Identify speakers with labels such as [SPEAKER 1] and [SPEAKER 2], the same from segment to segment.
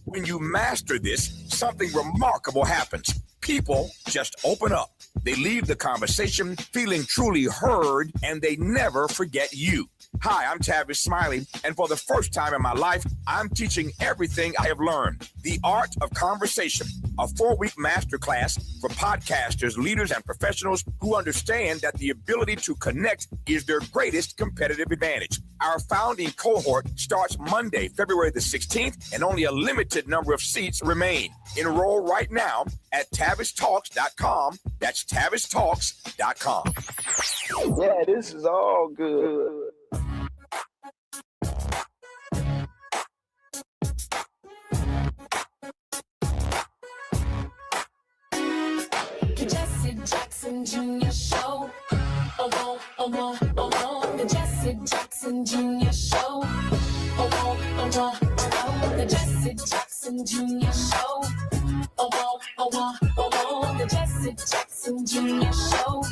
[SPEAKER 1] When you master this, something remarkable happens. People just open up. They leave the conversation feeling truly heard, and they never forget you. Hi, I'm Tavis Smiley, and for the first time in my life, I'm teaching everything I have learned. The Art of Conversation, a 4-week masterclass for podcasters, leaders, and professionals who understand that the ability to connect is their greatest competitive advantage. Our founding cohort starts Monday, February the 16th, and only a limited number of seats remain. Enroll right now at TavisTalks.com. That's TavisTalks.com.
[SPEAKER 2] Yeah, this is all good.
[SPEAKER 3] Jesse Jackson Jr. Show. The Jesse Jackson Jr. Show. The Jesse Jackson Jr. Show. The Jesse Jackson Jr. Show.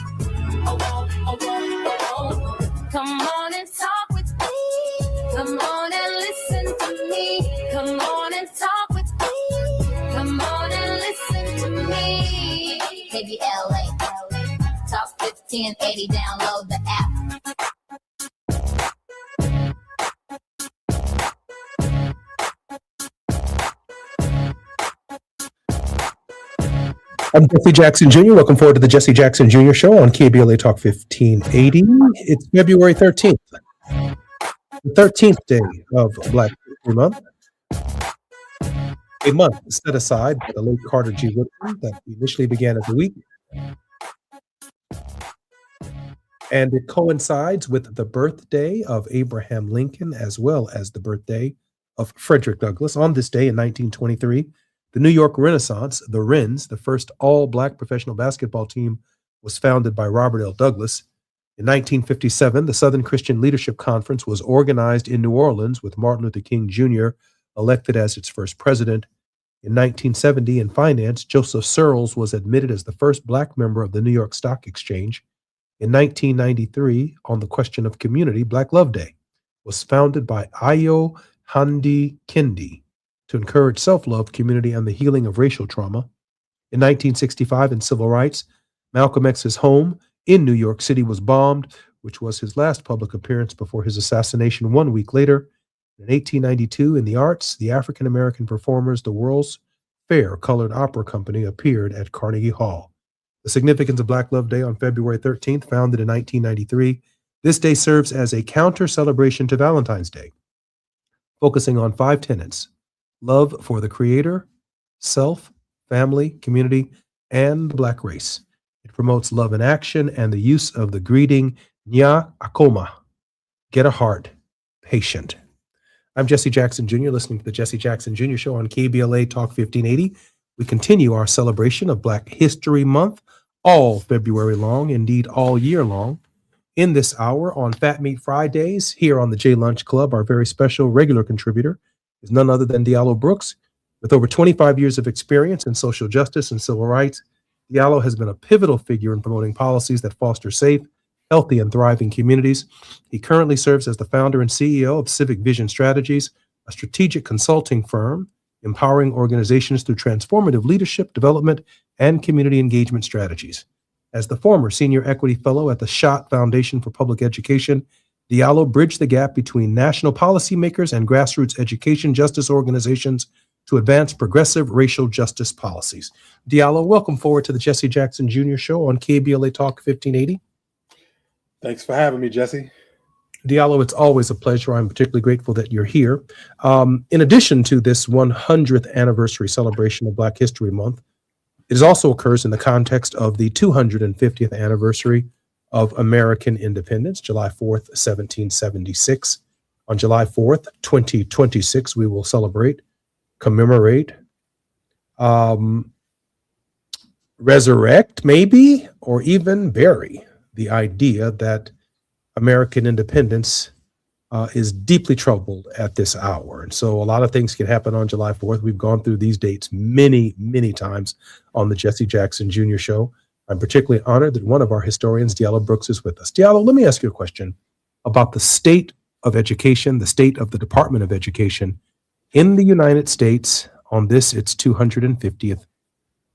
[SPEAKER 3] Come on and talk with me. Come on and listen to me. Come on and talk with me. Come on and listen to me. KBLA, Talk 1580, download the app.
[SPEAKER 4] I'm Jesse Jackson Jr. Welcome forward to the Jesse Jackson Jr. Show on KBLA Talk 1580. It's February 13th, the 13th day of Black History Month. A month set aside by the late Carter G. Woodson that initially began as a week. And it coincides with the birthday of Abraham Lincoln as well as the birthday of Frederick Douglass. On this day in 1923, the New York Renaissance, the Wrens, the first all-black professional basketball team, was founded by Robert L. Douglas. In 1957, the Southern Christian Leadership Conference was organized in New Orleans with Martin Luther King Jr. elected as its first president. In 1970, in finance, Joseph Searles was admitted as the first black member of the New York Stock Exchange. In 1993, on the question of community, Black Love Day was founded by Ayo Handi Kindi to encourage self-love, community, and the healing of racial trauma. In 1965, in civil rights, Malcolm X's home in New York City was bombed, which was his last public appearance before his assassination 1 week later. In 1892, in the arts, the African-American performers, the World's Fair Colored Opera Company, appeared at Carnegie Hall. The significance of Black Love Day on February 13th, founded in 1993, this day serves as a counter-celebration to Valentine's Day, focusing on 5 tenets: love for the Creator, self, family, community, and the Black race. It promotes love in action and the use of the greeting Nya Akoma, get a heart, patient. I'm Jesse Jackson Jr., listening to the Jesse Jackson Jr. Show on KBLA Talk 1580. We continue our celebration of Black History Month all February long, indeed all year long. In this hour on Fat Meat Fridays, here on the J Lunch Club, our very special regular contributor is none other than Diallo Brooks. With over 25 years of experience in social justice and civil rights, Diallo has been a pivotal figure in promoting policies that foster safe, healthy, and thriving communities. He currently serves as the founder and CEO of Civic Vision Strategies, a strategic consulting firm empowering organizations through transformative leadership, development, and community engagement strategies. As the former Senior Equity Fellow at the Schott Foundation for Public Education, Diallo bridged the gap between national policymakers and grassroots education justice organizations to advance progressive racial justice policies. Diallo, welcome forward to the Jesse Jackson Jr. Show on KBLA Talk 1580.
[SPEAKER 5] Thanks for having me, Jesse.
[SPEAKER 4] Diallo, it's always a pleasure. I'm particularly grateful that you're here. In addition to this 100th anniversary celebration of Black History Month, it also occurs in the context of the 250th anniversary of American independence, July 4th, 1776. On July 4th, 2026, we will celebrate, commemorate, resurrect maybe, or even bury the idea that American independence is deeply troubled at this hour. And so a lot of things can happen on July 4th. We've gone through these dates many, many times on the Jesse Jackson Jr. Show. I'm particularly honored that one of our historians, Diallo Brooks, is with us. Diallo, let me ask you a question about the state of education, the state of the Department of Education in the United States on this, its 250th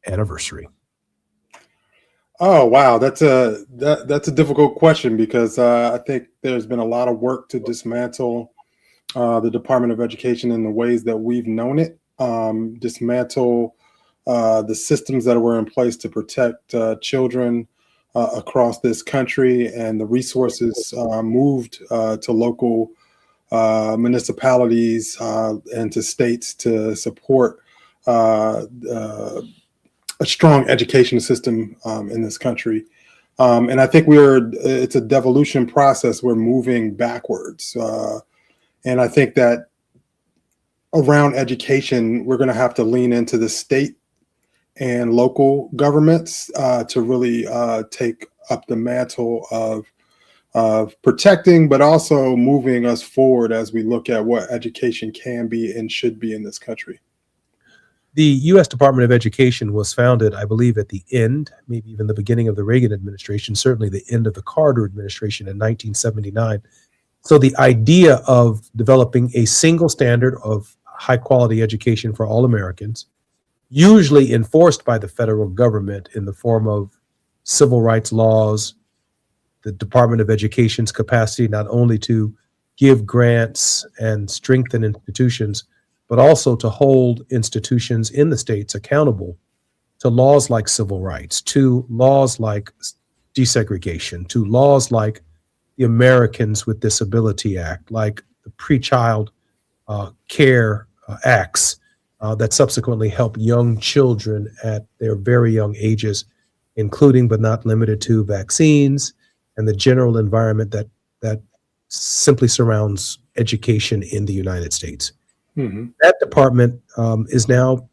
[SPEAKER 4] anniversary?
[SPEAKER 5] Oh, wow. That's a difficult question because I think there's been a lot of work to dismantle the Department of Education in the ways that we've known it, dismantle the systems that were in place to protect children across this country, and the resources moved to local municipalities and to states to support a strong education system in this country. And I think it's a devolution process. We're moving backwards. And I think that around education, we're going to have to lean into the state and local governments to really take up the mantle of protecting, but also moving us forward as we look at what education can be and should be in this country.
[SPEAKER 4] The U.S. Department of Education was founded, I believe, at the end, maybe even the beginning of the Reagan administration, certainly the end of the Carter administration in 1979. So the idea of developing a single standard of high quality education for all Americans, usually enforced by the federal government in the form of civil rights laws, the Department of Education's capacity not only to give grants and strengthen institutions, but also to hold institutions in the states accountable to laws like civil rights, to laws like desegregation, to laws like the Americans with Disability Act, like the Pre-Child Care Acts that subsequently help young children at their very young ages, including but not limited to vaccines and the general environment that simply surrounds education in the United States. Mm-hmm. That department is now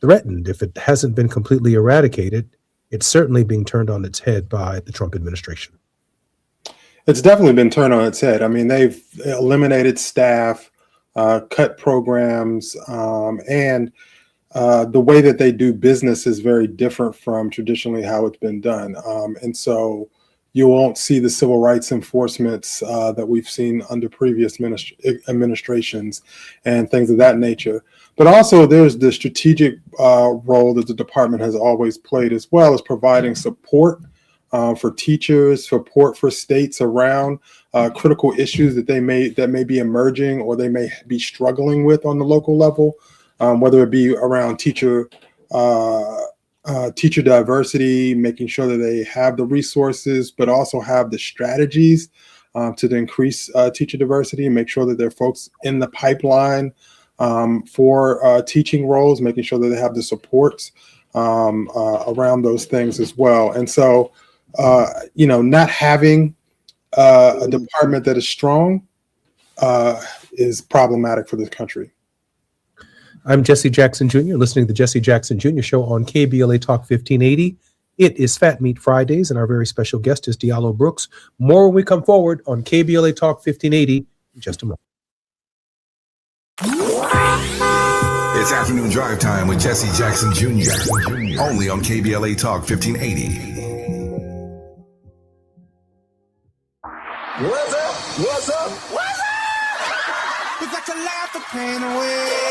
[SPEAKER 4] threatened. If it hasn't been completely eradicated, it's certainly being turned on its head by the Trump administration.
[SPEAKER 5] It's definitely been turned on its head. I mean, they've eliminated staff, cut programs, and the way that they do business is very different from traditionally how it's been done. And so you won't see the civil rights enforcements that we've seen under previous administrations and things of that nature. But also there's the strategic role that the department has always played, as well as providing support for teachers, support for states around critical issues that may be emerging or they may be struggling with on the local level, whether it be around teacher diversity, making sure that they have the resources, but also have the strategies to increase teacher diversity and make sure that there are folks in the pipeline for teaching roles, making sure that they have the supports around those things as well. And so, not having a department that is strong is problematic for this country.
[SPEAKER 4] I'm Jesse Jackson Jr., listening to the Jesse Jackson Jr. Show on KBLA Talk 1580. It is Fat Meat Fridays, and our very special guest is Diallo Brooks. More when we come forward on KBLA Talk 1580 in just a moment.
[SPEAKER 6] It's afternoon drive time with Jesse Jackson Jr. Only on KBLA Talk 1580.
[SPEAKER 7] What's up? What's up? What's up? We got to laugh the pain away.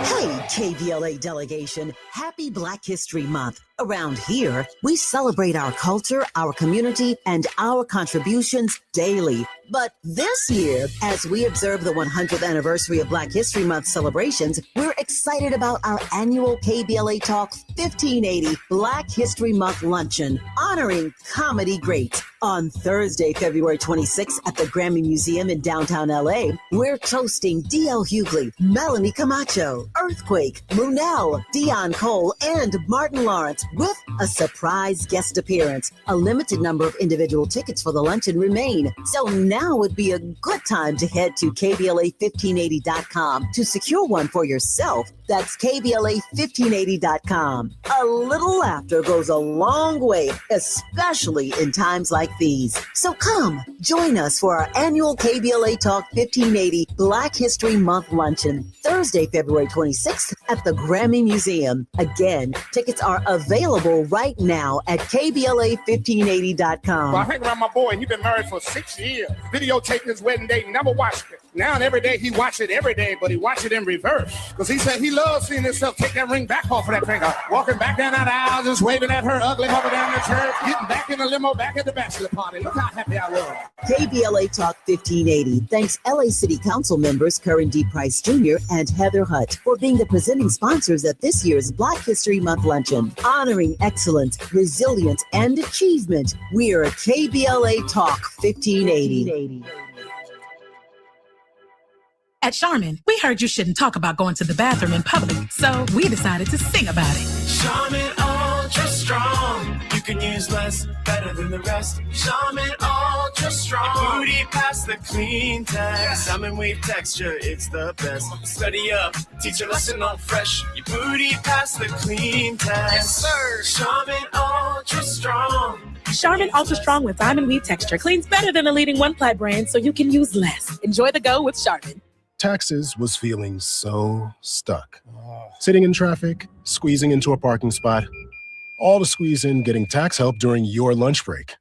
[SPEAKER 8] Hey, KBLA delegation, happy Black History Month. Around here, we celebrate our culture, our community, and our contributions daily. But this year, as we observe the 100th anniversary of Black History Month celebrations, we're excited about our annual KBLA Talk 1580 Black History Month Luncheon, honoring comedy greats. On Thursday, February 26th at the Grammy Museum in downtown LA, we're toasting D.L. Hughley, Melanie Camacho, Earthquake, Munell, Dion Cole, and Martin Lawrence with a surprise guest appearance. A limited number of individual tickets for the luncheon remain, so now would be a good time to head to KBLA1580.com to secure one for yourself. That's KBLA1580.com. A little laughter goes a long way, especially in times like these. So come, join us for our annual KBLA Talk 1580 Black History Month Luncheon, Thursday, February 26th at the Grammy Museum. Again, tickets are available right now at KBLA1580.com.
[SPEAKER 9] Well, I hang around my boy, and he's been married for 6 years. Videotaping his wedding date, never watched it.
[SPEAKER 7] Now and every day he watch it every day, but he watch it in reverse. Because he said he loves seeing himself take that ring back off of that finger. Walking back down that aisle, just waving at her ugly mother down the church, getting back in the limo, back at the bachelor party. Look how happy I was.
[SPEAKER 8] KBLA Talk 1580 thanks LA City Council members Curran D. Price Jr. and Heather Hutt for being the presenting sponsors at this year's Black History Month luncheon. Honoring excellence, resilience, and achievement, we're KBLA Talk 1580.
[SPEAKER 9] At Charmin, we heard you shouldn't talk about going to the bathroom in public, so we decided to sing about it.
[SPEAKER 10] Charmin Ultra Strong. You can use less, better than the rest. Charmin Ultra Strong. Booty past the clean test. Salmon weave texture, it's the best. Study up, teach a lesson on fresh. Your booty past the clean test. Yes, sir. Charmin Ultra Strong.
[SPEAKER 9] Charmin Ultra Strong with diamond weave texture cleans better than the leading one-ply brand, so you can use less. Enjoy the go with Charmin.
[SPEAKER 11] Taxes was feeling so stuck. Sitting in traffic, squeezing into a parking spot, all to squeeze in getting tax help during your lunch break.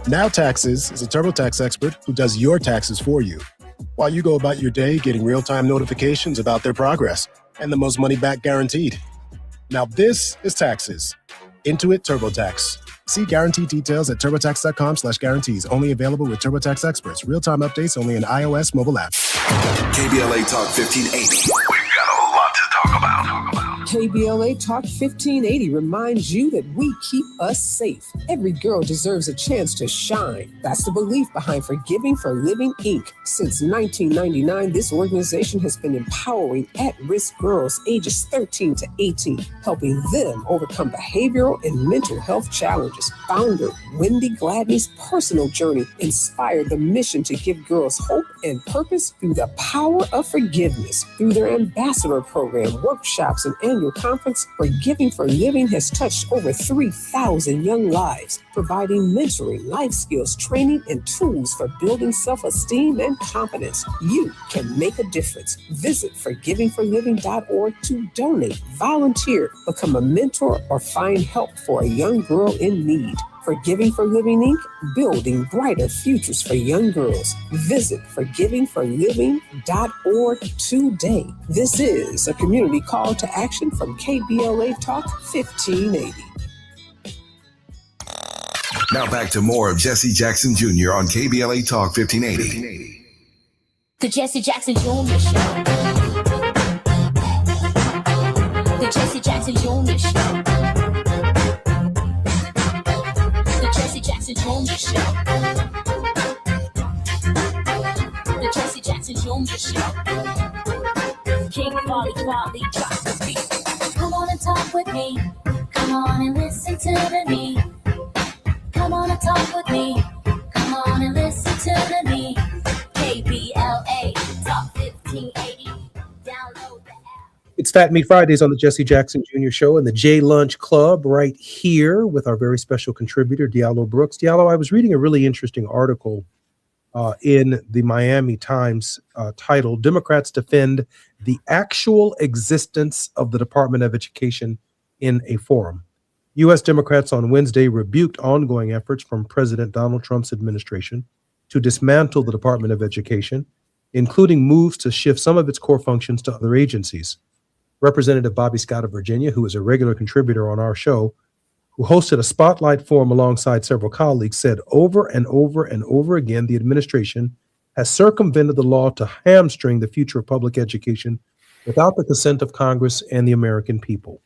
[SPEAKER 11] Now Taxes is a TurboTax expert who does your taxes for you, while you go about your day getting real-time notifications about their progress and the most money back guaranteed. Now this is Taxes. Intuit TurboTax. See guarantee details at turbotax.com/guarantees. Only available with TurboTax experts. Real-time updates only in iOS mobile app.
[SPEAKER 6] KBLA Talk 1580. We've got a lot to talk about.
[SPEAKER 12] KBLA Talk 1580 reminds you that we keep us safe. Every girl deserves a chance to shine. That's the belief behind Forgiving for Living, Inc. Since 1999, this organization has been empowering at-risk girls ages 13 to 18, helping them overcome behavioral and mental health challenges. Founder Wendy Gladney's personal journey inspired the mission to give girls hope and purpose through the power of forgiveness. Through their ambassador program, workshops, and annual conference, Forgiving for Living has touched over 3,000 young lives, providing mentoring, life skills, training, and tools for building self-esteem and confidence. You can make a difference. Visit forgivingforliving.org to donate, volunteer, become a mentor, or find help for a young girl in need. Forgiving for Living, Inc., building brighter futures for young girls. Visit forgivingforliving.org today. This is a community call to action from KBLA Talk 1580.
[SPEAKER 6] Now back to more of Jesse Jackson Jr. on KBLA Talk 1580.
[SPEAKER 3] The Jesse Jackson Jr. Show. The Jesse Jackson Jr. Show. The Jesse Jackson Jr. Show. The Jesse Jackson Jr. Show. King Quality drop the beat. Come on and talk with me. Come on and listen to the beat. Come on and talk with me. Come on and listen to the beat. KBLA Talk 1580. Download the app.
[SPEAKER 4] It's Fat Meat Fridays on the Jesse Jackson Jr. Show and the J Lunch Club right here with our very special contributor, Diallo Brooks. Diallo, I was reading a really interesting article in the Miami Times titled, Democrats Defend the Actual Existence of the Department of Education in a Forum. U.S. Democrats on Wednesday rebuked ongoing efforts from President Donald Trump's administration to dismantle the Department of Education, including moves to shift some of its core functions to other agencies. Representative Bobby Scott of Virginia, who is a regular contributor on our show, who hosted a spotlight forum alongside several colleagues, said over and over and over again the administration has circumvented the law to hamstring the future of public education without the consent of Congress and the American people.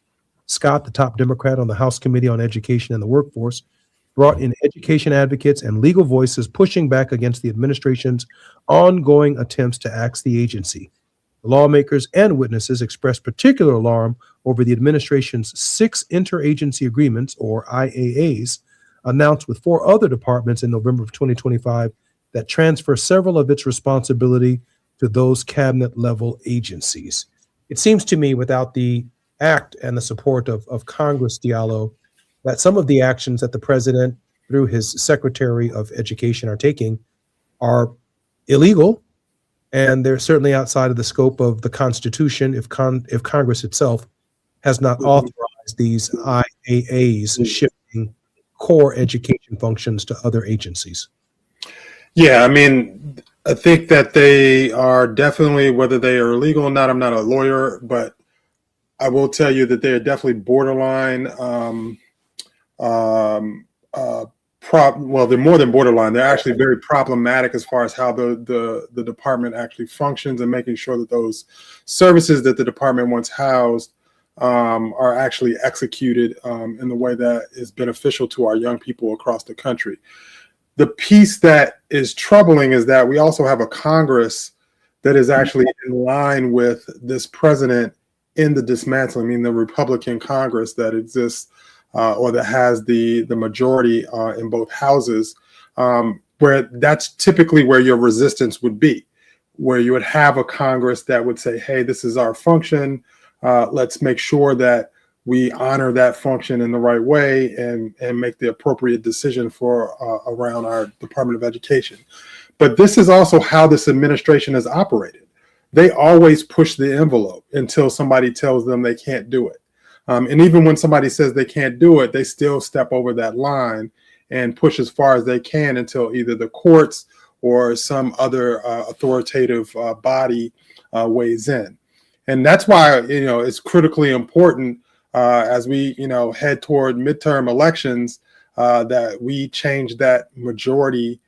[SPEAKER 4] Scott, the top Democrat on the House Committee on Education and the Workforce, brought in education advocates and legal voices pushing back against the administration's ongoing attempts to axe the agency. The lawmakers and witnesses expressed particular alarm over the administration's 6 interagency agreements, or IAAs, announced with 4 other departments in November of 2025 that transfer several of its responsibility to those cabinet-level agencies. It seems to me, without the act and the support of Congress, Diallo, that some of the actions that the president, through his Secretary of Education, are taking are illegal, and they're certainly outside of the scope of the Constitution if Congress itself has not authorized these IAAs shifting core education functions to other agencies.
[SPEAKER 5] Yeah, I mean, I think that they are definitely, whether they are illegal or not, I'm not a lawyer, but I will tell you that they are definitely borderline. Well, they're more than borderline. They're actually very problematic as far as how the department actually functions and making sure that those services that the department once housed are actually executed in the way that is beneficial to our young people across the country. The piece that is troubling is that we also have a Congress that is actually in line with this president in the dismantling. I mean, the Republican Congress that exists or that has the majority in both houses, where that's typically where your resistance would be, where you would have a Congress that would say, hey, this is our function. Let's make sure that we honor that function in the right way and make the appropriate decision for around our Department of Education. But this is also how this administration has operated. They always push the envelope until somebody tells them they can't do it. And even when somebody says they can't do it, they still step over that line and push as far as they can until either the courts or some other authoritative body weighs in. And that's why, it's critically important as we, head toward midterm elections, that we change that majority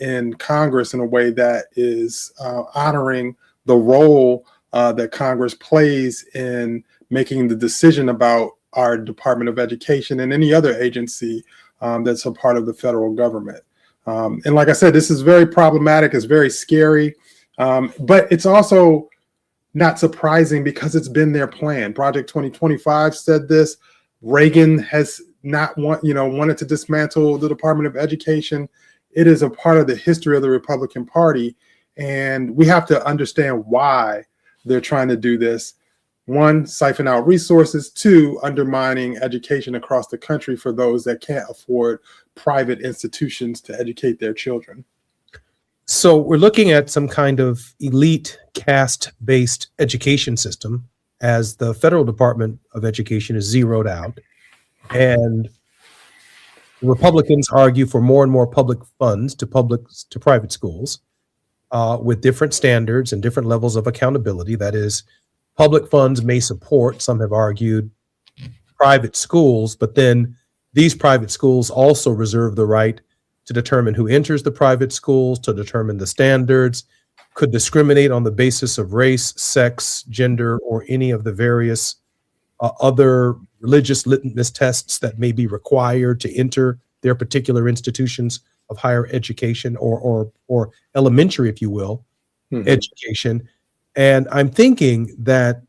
[SPEAKER 5] in Congress in a way that is honoring the role that Congress plays in making the decision about our Department of Education and any other agency that's a part of the federal government. And like I said, this is very problematic. It's very scary, but it's also not surprising because it's been their plan. Project 2025 said this. Reagan has not wanted to dismantle the Department of Education. It is a part of the history of the Republican Party, and we have to understand why they're trying to do this. One, siphon out resources. Two, undermining education across the country for those that can't afford private institutions to educate their children.
[SPEAKER 4] So we're looking at some kind of elite caste-based education system as the federal Department of Education is zeroed out. And Republicans argue for more and more public funds to private schools with different standards and different levels of accountability. That is, public funds may support, some have argued, private schools, but then these private schools also reserve the right to determine who enters the private schools, to determine the standards, could discriminate on the basis of race, sex, gender, or any of the various other religious litmus tests that may be required to enter their particular institutions of higher education or elementary, if you will, education. And I'm thinking that,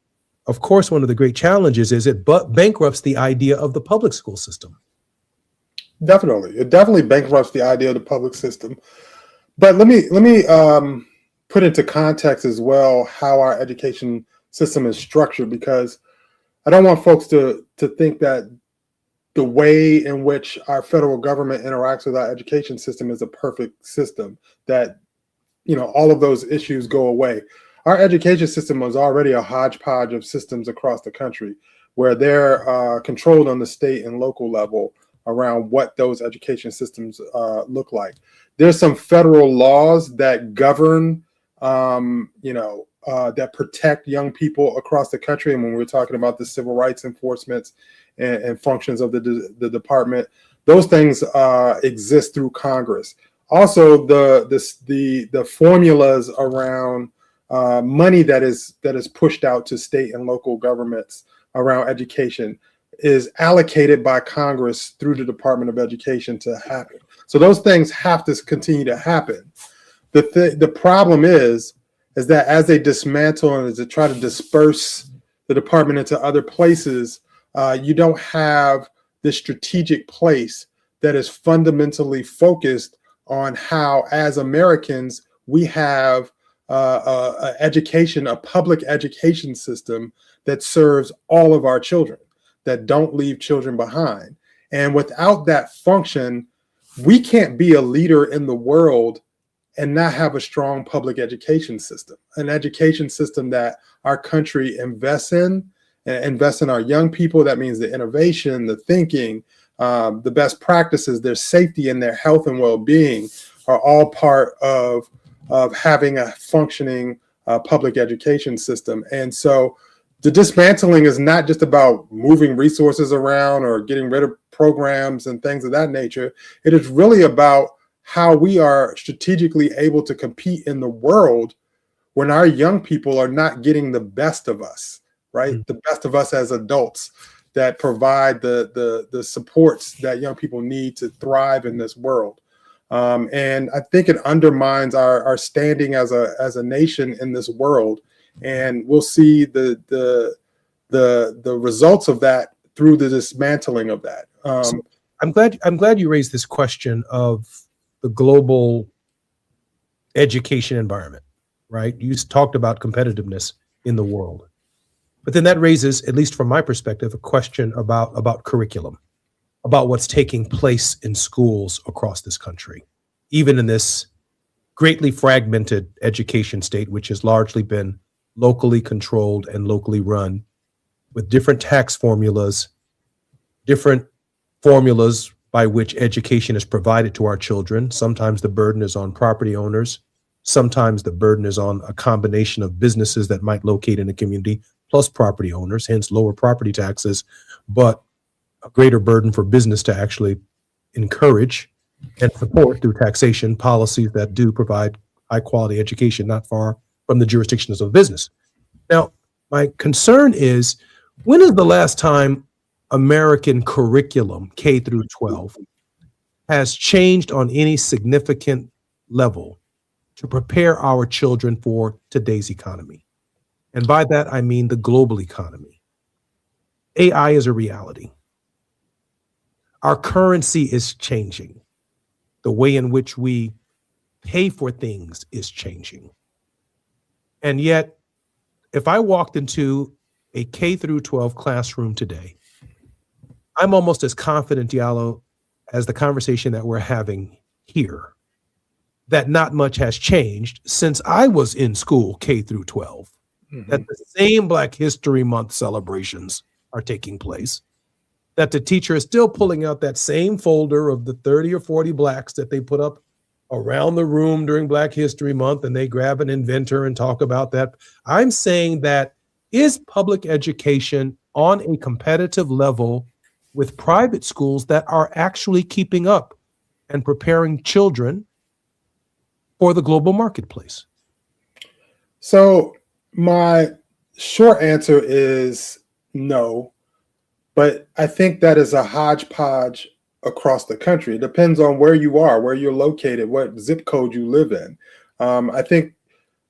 [SPEAKER 4] of course, one of the great challenges is it bankrupts the idea of the public school system.
[SPEAKER 5] Definitely. It definitely bankrupts the idea of the public system. But let me put into context as well how our education system is structured, because I don't want folks to think that the way in which our federal government interacts with our education system is a perfect system, that, all of those issues go away. Our education system was already a hodgepodge of systems across the country where they're controlled on the state and local level around what those education systems look like. There's some federal laws that govern, that protect young people across the country. And when we're talking about the civil rights enforcement and functions of the department, those things exist through Congress. Also, the formulas around money that is pushed out to state and local governments around education is allocated by Congress through the Department of Education to happen. So those things have to continue to happen. The problem is that as they dismantle and as they try to disperse the department into other places, you don't have this strategic place that is fundamentally focused on how, as Americans, we have a public education system that serves all of our children, that don't leave children behind. And without that function, we can't be a leader in the world and not have a strong public education system, an education system that our country invests in our young people. That means the innovation, the thinking, the best practices, their safety and their health and well-being are all part of of having a functioning public education system. And so the dismantling is not just about moving resources around or getting rid of programs and things of that nature. It is really about how we are strategically able to compete in the world when our young people are not getting the best of us, right? The best of us as adults that provide the supports that young people need to thrive in this world. And I think it undermines our standing as a nation in this world. And we'll see the results of that through the dismantling of that.
[SPEAKER 4] So I'm glad you raised this question of the global education environment, right? You talked about competitiveness in the world, but then that raises, at least from my perspective, a question about curriculum, about what's taking place in schools across this country, even in this greatly fragmented education state, which has largely been locally controlled and locally run, with different tax formulas, different formulas by which education is provided to our children. Sometimes the burden is on property owners. Sometimes the burden is on a combination of businesses that might locate in a community plus property owners, hence lower property taxes, but a greater burden for business to actually encourage and support through taxation policies that do provide high quality education not far from the jurisdictions of business. Now, my concern is, when is the last time American curriculum, K through 12, has changed on any significant level to prepare our children for today's economy? And by that, I mean the global economy. AI is a reality. Our currency is changing. The way in which we pay for things is changing. And yet, if I walked into a K through 12 classroom today, I'm almost as confident, Diallo, as the conversation that we're having here, that not much has changed since I was in school, K through 12, that the same Black History Month celebrations are taking place, that the teacher is still pulling out that same folder of the 30 or 40 Blacks that they put up around the room during Black History Month, and they grab an inventor and talk about that. I'm saying that, is public education on a competitive level with private schools that are actually keeping up and preparing children for the global marketplace?
[SPEAKER 5] So my short answer is no, but I think that is a hodgepodge across the country. It depends on where you are, where you're located, what zip code you live in. I think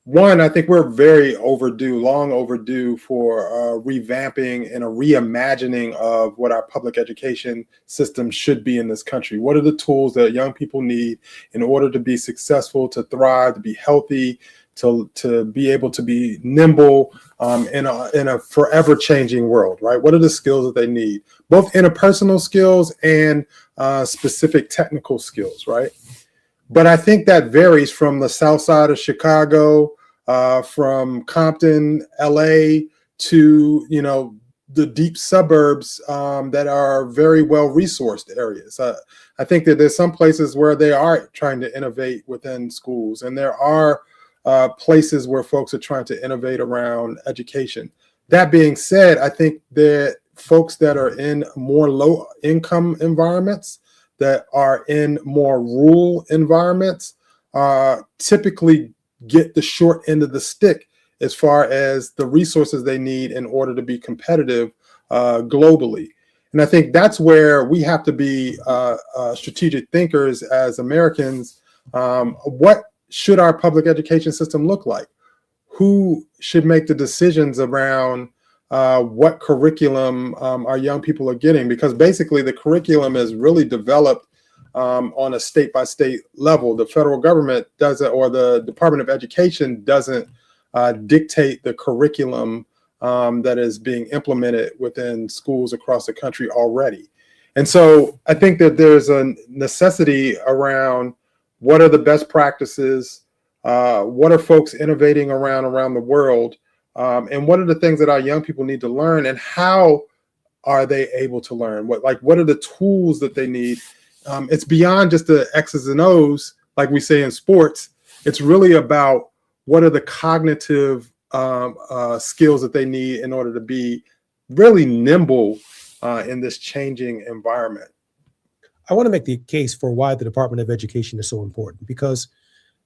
[SPEAKER 5] we're very overdue, long overdue for revamping and a reimagining of what our public education system should be in this country. What are the tools that young people need in order to be successful, to thrive, to be healthy, to be able to be nimble in a forever changing world, right? What are the skills that they need, both interpersonal skills and specific technical skills, right? But I think that varies from the south side of Chicago, from Compton, LA, to, the deep suburbs that are very well resourced areas. I think that there's some places where they are trying to innovate within schools, and there are places where folks are trying to innovate around education. That being said, I think that folks that are in more low income environments, that are in more rural environments, typically get the short end of the stick as far as the resources they need in order to be competitive globally. And I think that's where we have to be strategic thinkers as Americans. What should our public education system look like? Who should make the decisions around what curriculum our young people are getting? Because basically the curriculum is really developed on a state-by-state level. The federal government doesn't, or the Department of Education doesn't dictate the curriculum that is being implemented within schools across the country already. And so I think that there's a necessity around what are the best practices, what are folks innovating around the world, and what are the things that our young people need to learn, and how are they able to learn? What are the tools that they need? It's beyond just the X's and O's, like we say in sports. It's really about what are the cognitive skills that they need in order to be really nimble in this changing environment.
[SPEAKER 4] I want to make the case for why the Department of Education is so important, because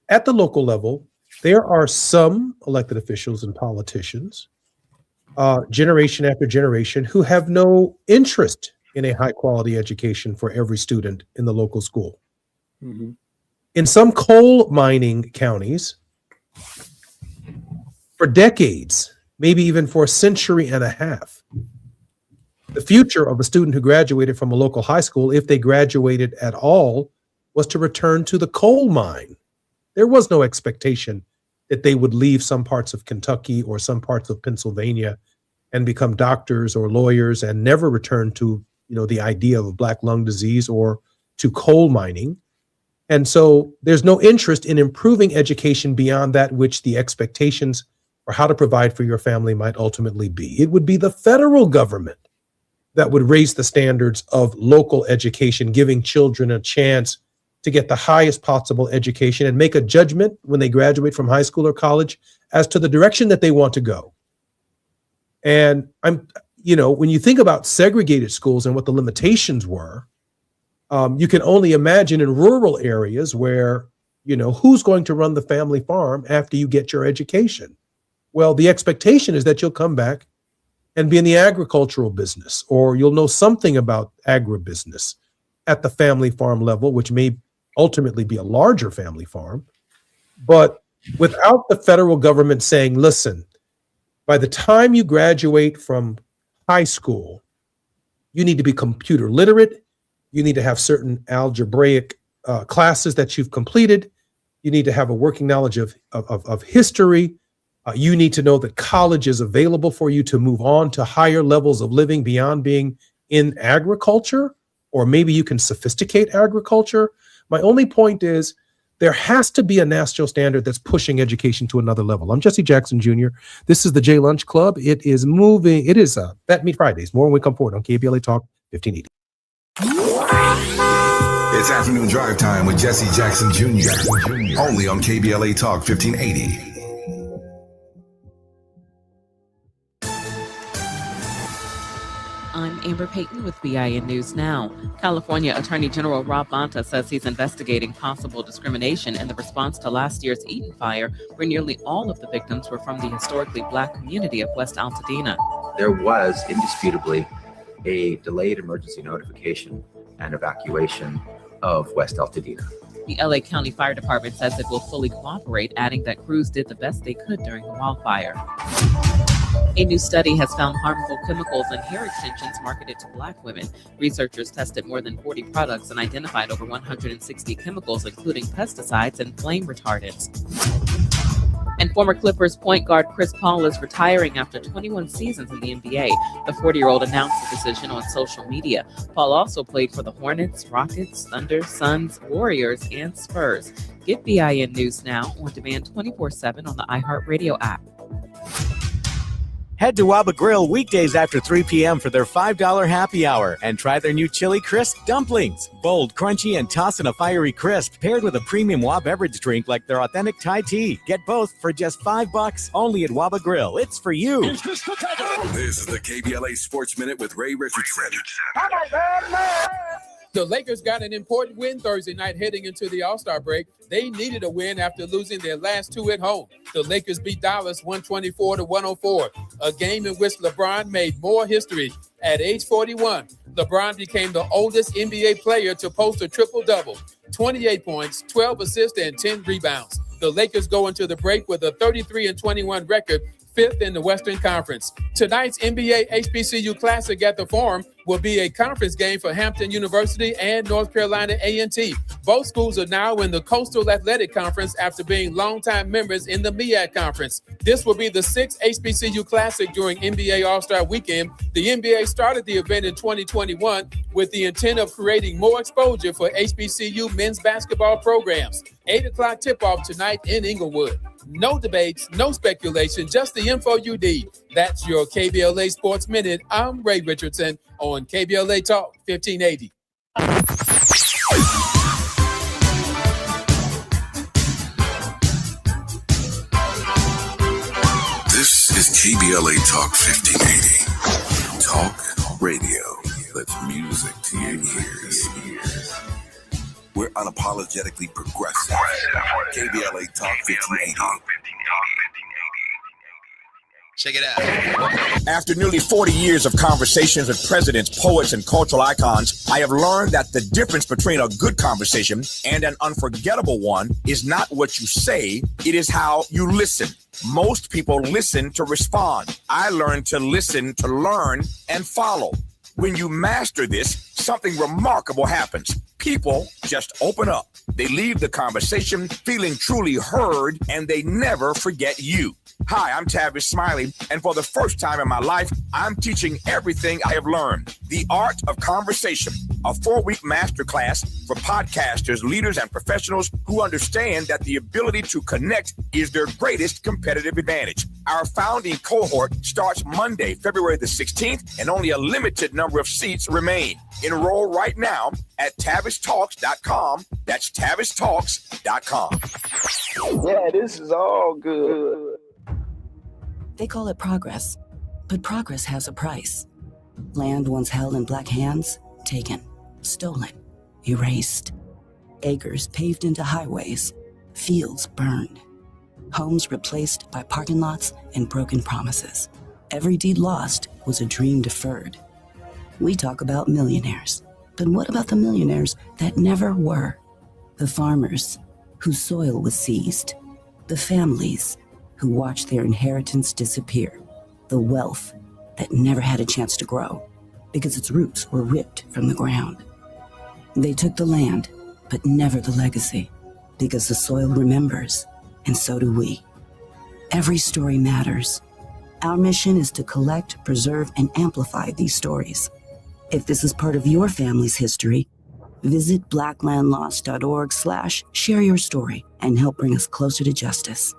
[SPEAKER 4] at the local level, there are some elected officials and politicians, generation after generation, who have no interest in a high quality education for every student in the local school.
[SPEAKER 5] Mm-hmm.
[SPEAKER 4] In some coal mining counties, for decades, maybe even for a century and a half, the future of a student who graduated from a local high school, if they graduated at all, was to return to the coal mine. There was no expectation that they would leave some parts of Kentucky or some parts of Pennsylvania and become doctors or lawyers and never return to, the idea of black lung disease or to coal mining. And so there's no interest in improving education beyond that which the expectations for how to provide for your family might ultimately be. It would be the federal government that would raise the standards of local education, giving children a chance to get the highest possible education and make a judgment when they graduate from high school or college as to the direction that they want to go. And when you think about segregated schools and what the limitations were, you can only imagine in rural areas where, who's going to run the family farm after you get your education? Well, the expectation is that you'll come back and be in the agricultural business, or you'll know something about agribusiness at the family farm level, which may ultimately be a larger family farm. But without the federal government saying, listen, by the time you graduate from high school, you need to be computer literate. You need to have certain algebraic classes that you've completed. You need to have a working knowledge of history. You need to know that college is available for you to move on to higher levels of living beyond being in agriculture, or maybe you can sophisticate agriculture. My only point is there has to be a national standard that's pushing education to another level. I'm Jesse Jackson Jr. This is the J Lunch Club. It is moving. It is Bet Me Fridays. More when we come forward on KBLA Talk 1580.
[SPEAKER 6] It's afternoon drive time with Jesse Jackson Jr. Only on KBLA Talk 1580.
[SPEAKER 13] I'm Amber Payton with BIN News Now. California Attorney General Rob Bonta says he's investigating possible discrimination in the response to last year's Eaton fire, where nearly all of the victims were from the historically black community of West Altadena.
[SPEAKER 14] There was indisputably a delayed emergency notification and evacuation of West Altadena.
[SPEAKER 13] The LA County Fire Department says it will fully cooperate, adding that crews did the best they could during the wildfire. A new study has found harmful chemicals in hair extensions marketed to Black women. Researchers tested more than 40 products and identified over 160 chemicals, including pesticides and flame retardants. And former Clippers point guard Chris Paul is retiring after 21 seasons in the NBA. The 40-year-old announced the decision on social media. Paul also played for the Hornets, Rockets, Thunder, Suns, Warriors, and Spurs. Get BIN News Now on demand 24/7 on the iHeartRadio app.
[SPEAKER 15] Head to Waba Grill weekdays after 3 p.m. for their $5 happy hour and try their new Chili Crisp dumplings. Bold, crunchy, and tossed in a fiery crisp, paired with a premium Waba beverage drink like their authentic Thai tea. Get both for just $5 only at Waba Grill. It's for you.
[SPEAKER 6] This is the KBLA Sports Minute with Ray Richardson.
[SPEAKER 16] The Lakers got an important win Thursday night heading into the All-Star break. They needed a win after losing their last two at home. The Lakers beat Dallas 124-104, a game in which LeBron made more history. At age 41, LeBron became the oldest NBA player to post a triple-double, 28 points, 12 assists, and 10 rebounds. The Lakers go into the break with a 33-21 record, fifth in the Western Conference. Tonight's NBA HBCU Classic at the Forum will be a conference game for Hampton University and North Carolina A&T. Both schools are now in the Coastal Athletic Conference after being longtime members in the MEAC Conference. This will be the sixth HBCU Classic during NBA All-Star Weekend. The NBA started the event in 2021 with the intent of creating more exposure for HBCU men's basketball programs. 8 o'clock tip-off tonight in Inglewood. No debates, no speculation, just the info you need. That's your KBLA Sports Minute. I'm Ray Richardson on KBLA Talk 1580.
[SPEAKER 6] This is KBLA Talk 1580. Talk radio that's music to your ears. We're unapologetically progressive. KBLA Talk 1580.
[SPEAKER 1] Check it out. After nearly 40 years of conversations with presidents, poets, and cultural icons, I have learned that the difference between a good conversation and an unforgettable one is not what you say, it is how you listen. Most people listen to respond. I learned to listen to learn and follow. When you master this, something remarkable happens. People just open up. They leave the conversation feeling truly heard, and they never forget you. Hi, I'm Tavis Smiley, and for the first time in my life, I'm teaching everything I have learned. The Art of Conversation, a 4-week masterclass for podcasters, leaders, and professionals who understand that the ability to connect is their greatest competitive advantage. Our founding cohort starts Monday, February the 16th, and only a limited number of seats remain. Enroll right now at TavisTalks.com. That's TavisTalks.com.
[SPEAKER 2] Yeah, this is all good.
[SPEAKER 17] They call it progress, but progress has a price. Land once held in black hands, taken, stolen, erased. Acres paved into highways, fields burned. Homes replaced by parking lots and broken promises. Every deed lost was a dream deferred. We talk about millionaires, but what about the millionaires that never were? The farmers whose soil was seized, the families who watched their inheritance disappear, the wealth that never had a chance to grow because its roots were ripped from the ground. They took the land, but never the legacy, because the soil remembers, and so do we. Every story matters. Our mission is to collect, preserve, and amplify these stories. If this is part of your family's history, visit blacklandlost.org/share your story and help bring us closer to justice.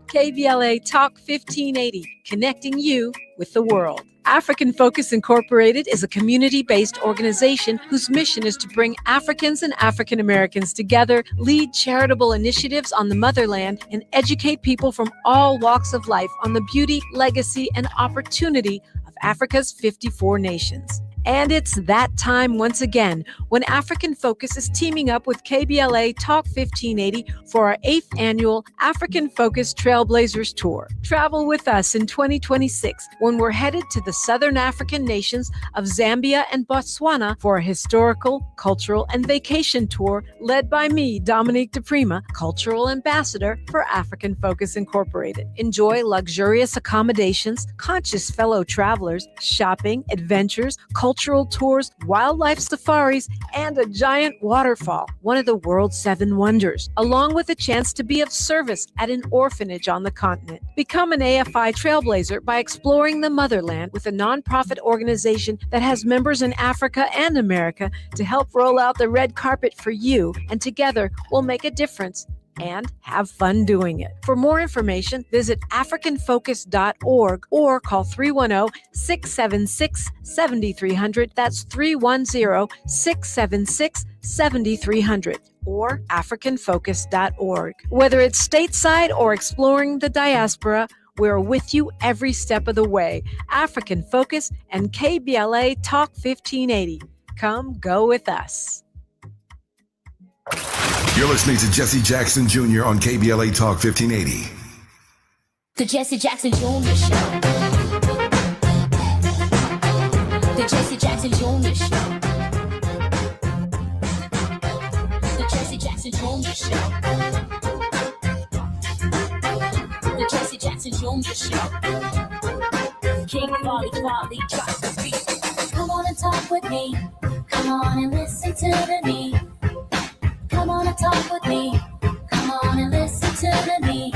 [SPEAKER 18] KBLA Talk 1580, connecting you with the world. African Focus Incorporated is a community-based organization whose mission is to bring Africans and African Americans together, lead charitable initiatives on the motherland, and educate people from all walks of life on the beauty, legacy, and opportunity of Africa's 54 nations. And it's that time once again when African Focus is teaming up with KBLA Talk 1580 for our 8th annual African Focus Trailblazers Tour. Travel with us in 2026 when we're headed to the southern African nations of Zambia and Botswana for a historical, cultural, and vacation tour led by me, Dominique DePrima, Cultural Ambassador for African Focus Incorporated. Enjoy luxurious accommodations, conscious fellow travelers, shopping, adventures, cultural tours, wildlife safaris, and a giant waterfall, one of the world's 7 wonders, along with a chance to be of service at an orphanage on the continent. Become an AFI trailblazer by exploring the motherland with a nonprofit organization that has members in Africa and America to help roll out the red carpet for you, and together we'll make a difference and have fun doing it. For more information, visit africanfocus.org or call 310-676-7300. That's 310-676-7300 or africanfocus.org. Whether it's stateside or exploring the diaspora, we're with you every step of the way. African Focus and KBLA Talk 1580. Come go with us.
[SPEAKER 6] You're listening to Jesse Jackson Jr. on KBLA Talk 1580.
[SPEAKER 3] The Jesse Jackson Jr. Show. The Jesse Jackson Jr. Show. The Jesse Jackson Jr. Show. The Jesse Jackson Jr. Show. King Quality drops the beat. Come on and talk with me. Come on and listen to me. Come on and talk with me. Come on and listen to me.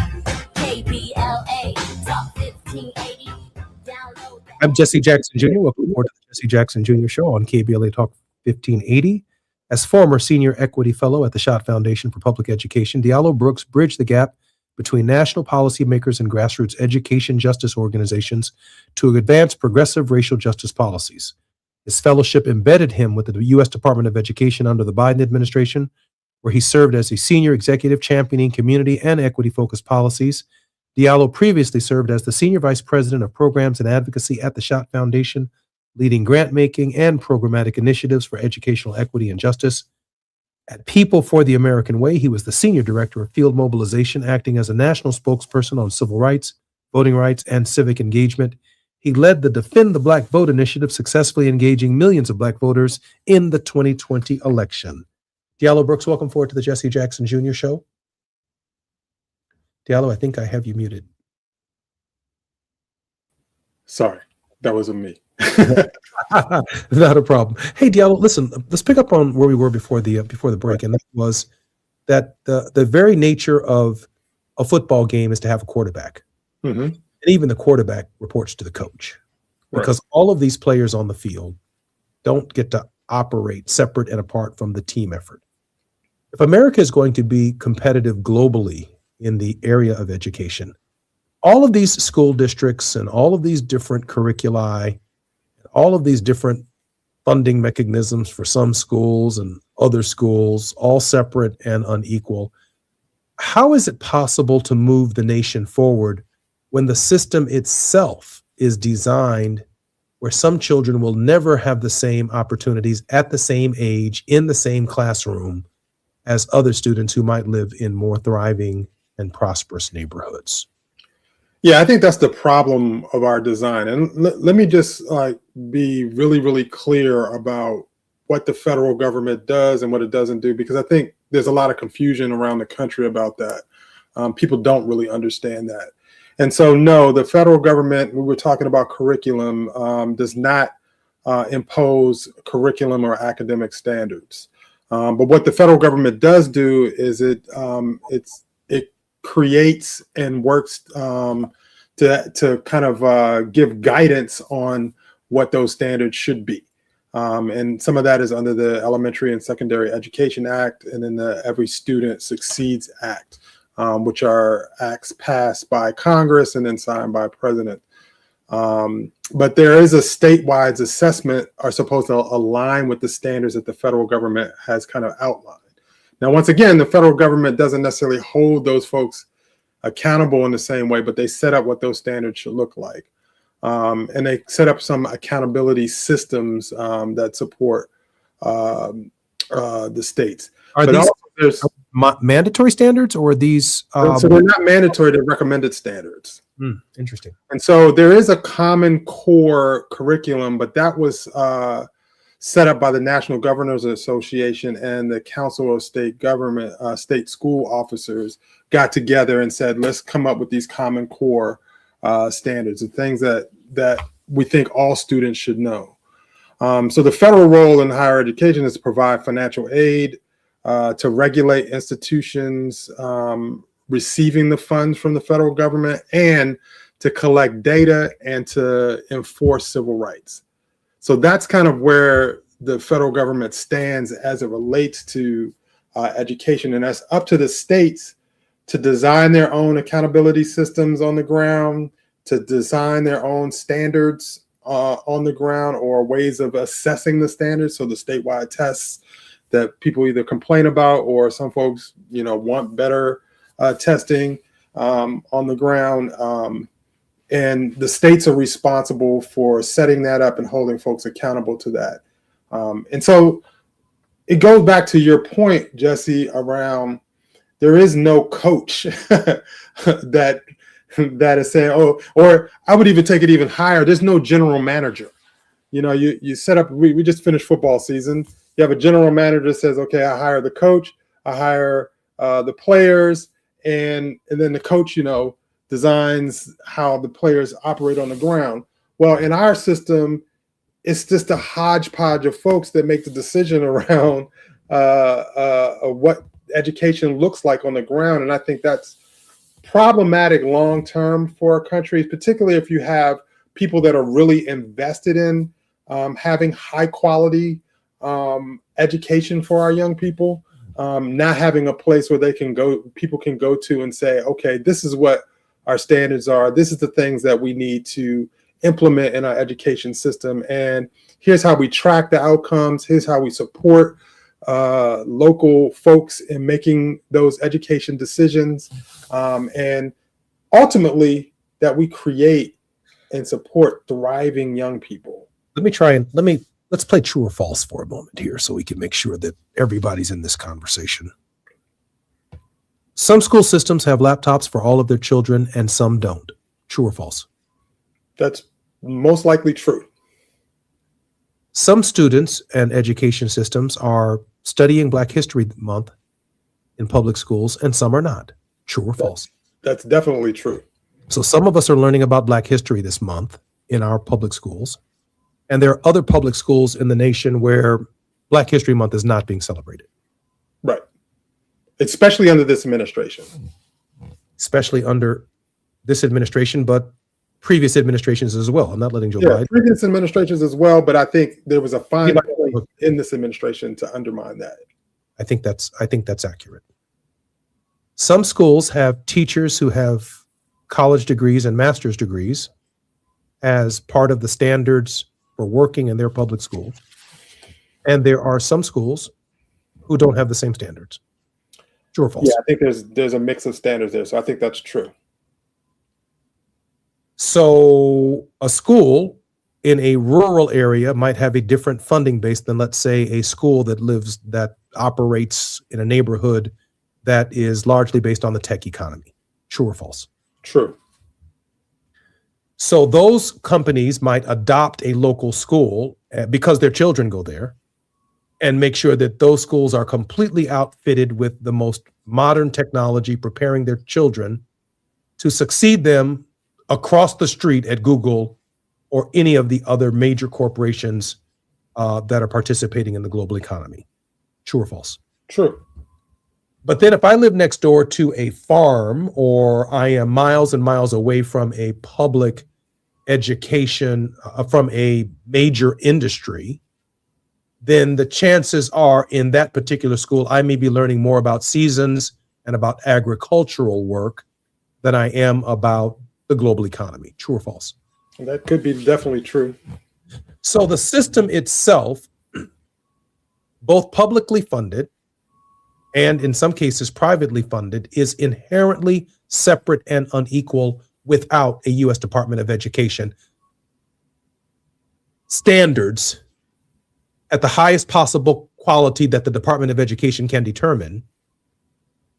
[SPEAKER 3] KBLA Talk 1580. Download that.
[SPEAKER 4] I'm Jesse Jackson Jr. Welcome aboard to the Jesse Jackson Jr. Show on KBLA Talk 1580. As former senior equity fellow at the Schott Foundation for Public Education, Diallo Brooks bridged the gap between national policymakers and grassroots education justice organizations to advance progressive racial justice policies. His fellowship embedded him with the U.S. Department of Education under the Biden administration, where he served as a senior executive championing community and equity-focused policies Diallo previously served as the Senior Vice President of Programs and Advocacy at the Schott Foundation, leading grant-making and programmatic initiatives for educational equity and justice. At People for the American Way, he was the Senior Director of Field Mobilization, acting as a national spokesperson on civil rights, voting rights, and civic engagement. He led the Defend the Black Vote initiative, successfully engaging millions of Black voters in the 2020 election. Diallo Brooks, welcome forward to the Jesse Jackson Jr. Show. Diallo, I think I have you muted.
[SPEAKER 5] Sorry, that wasn't me.
[SPEAKER 4] Not a problem. Hey, Diallo, listen, let's pick up on where we were before the break, and that was that the very nature of a football game is to have a quarterback.
[SPEAKER 5] Mm-hmm.
[SPEAKER 4] And even the quarterback reports to the coach, because all of these players on the field don't get to operate separate and apart from the team effort. If America is going to be competitive globally in the area of education, all of these school districts and all of these different curriculi, all of these different funding mechanisms for some schools and other schools, all separate and unequal, how is it possible to move the nation forward when the system itself is designed where some children will never have the same opportunities at the same age in the same classroom as other students who might live in more thriving and prosperous neighborhoods?
[SPEAKER 5] Yeah, I think that's the problem of our design. And let me just be really, really clear about what the federal government does and what it doesn't do, because I think there's a lot of confusion around the country about that. People don't really understand that. And so, no, the federal government, we were talking about curriculum, does not impose curriculum or academic standards. But what the federal government does do is it creates and works to kind of give guidance on what those standards should be. And some of that is under the Elementary and Secondary Education Act and then the Every Student Succeeds Act, which are acts passed by Congress and then signed by President. But there is a statewide assessment are supposed to align with the standards that the federal government has kind of outlined. Now, once again, the federal government doesn't necessarily hold those folks accountable in the same way, but they set up what those standards should look like. And they set up some accountability systems that support the states.
[SPEAKER 4] Are
[SPEAKER 5] but
[SPEAKER 4] these
[SPEAKER 5] also there's
[SPEAKER 4] mandatory standards, or are these?
[SPEAKER 5] So they're not mandatory, they're recommended standards.
[SPEAKER 4] Interesting.
[SPEAKER 5] And so there is a common core curriculum, but that was set up by the National Governors Association and the Council of State Government, state school officers got together and said, let's come up with these common core standards and things that we think all students should know. So the federal role in higher education is to provide financial aid, to regulate institutions receiving the funds from the federal government, and to collect data and to enforce civil rights. So that's kind of where the federal government stands as it relates to education. And that's up to the states to design their own accountability systems on the ground, to design their own standards on the ground, or ways of assessing the standards. So the statewide tests that people either complain about, or some folks, want better testing on the ground. And the states are responsible for setting that up and holding folks accountable to that. And so it goes back to your point, Jesse, around there is no coach that is saying, oh, or I would even take it even higher. There's no general manager. You set up, we just finished football season. You have a general manager that says, okay, I hire the coach, I hire the players, and then the coach, designs how the players operate on the ground. Well, in our system, it's just a hodgepodge of folks that make the decision around what education looks like on the ground. And I think that's problematic long-term for our country, particularly if you have people that are really invested in having high quality education for our young people, not having a place where people can go to and say, okay, this is what our standards are. This is the things that we need to implement in our education system. And here's how we track the outcomes. Here's how we support local folks in making those education decisions. And ultimately that we create and support thriving young people.
[SPEAKER 4] Let's play true or false for a moment here so we can make sure that everybody's in this conversation. Some school systems have laptops for all of their children and some don't. True or false?
[SPEAKER 5] That's most likely true.
[SPEAKER 4] Some students and education systems are studying Black History Month in public schools and some are not. True or false?
[SPEAKER 5] That's definitely true.
[SPEAKER 4] So some of us are learning about Black history this month in our public schools. And there are other public schools in the nation where Black History Month is not being celebrated.
[SPEAKER 5] Right. Especially under this administration.
[SPEAKER 4] Especially under this administration, but previous administrations as well. I'm not letting Joe Biden.
[SPEAKER 5] Previous administrations as well, but I think there was a fine point in this administration to undermine that.
[SPEAKER 4] I think that's accurate. Some schools have teachers who have college degrees and master's degrees as part of the standards for working in their public school. And there are some schools who don't have the same standards. True or false?
[SPEAKER 5] Yeah, I think there's a mix of standards there. So I think that's true.
[SPEAKER 4] So a school in a rural area might have a different funding base than, let's say, a school that operates in a neighborhood that is largely based on the tech economy. True or false?
[SPEAKER 5] True.
[SPEAKER 4] So those companies might adopt a local school because their children go there and make sure that those schools are completely outfitted with the most modern technology, preparing their children to succeed them across the street at Google or any of the other major corporations that are participating in the global economy. True or false?
[SPEAKER 5] True.
[SPEAKER 4] But then if I live next door to a farm or I am miles and miles away from a public education, from a major industry, then the chances are in that particular school, I may be learning more about seasons and about agricultural work than I am about the global economy. True or false?
[SPEAKER 5] That could be definitely true.
[SPEAKER 4] So the system itself, both publicly funded and in some cases privately funded, is inherently separate and unequal without a U.S. Department of Education standards at the highest possible quality that the Department of Education can determine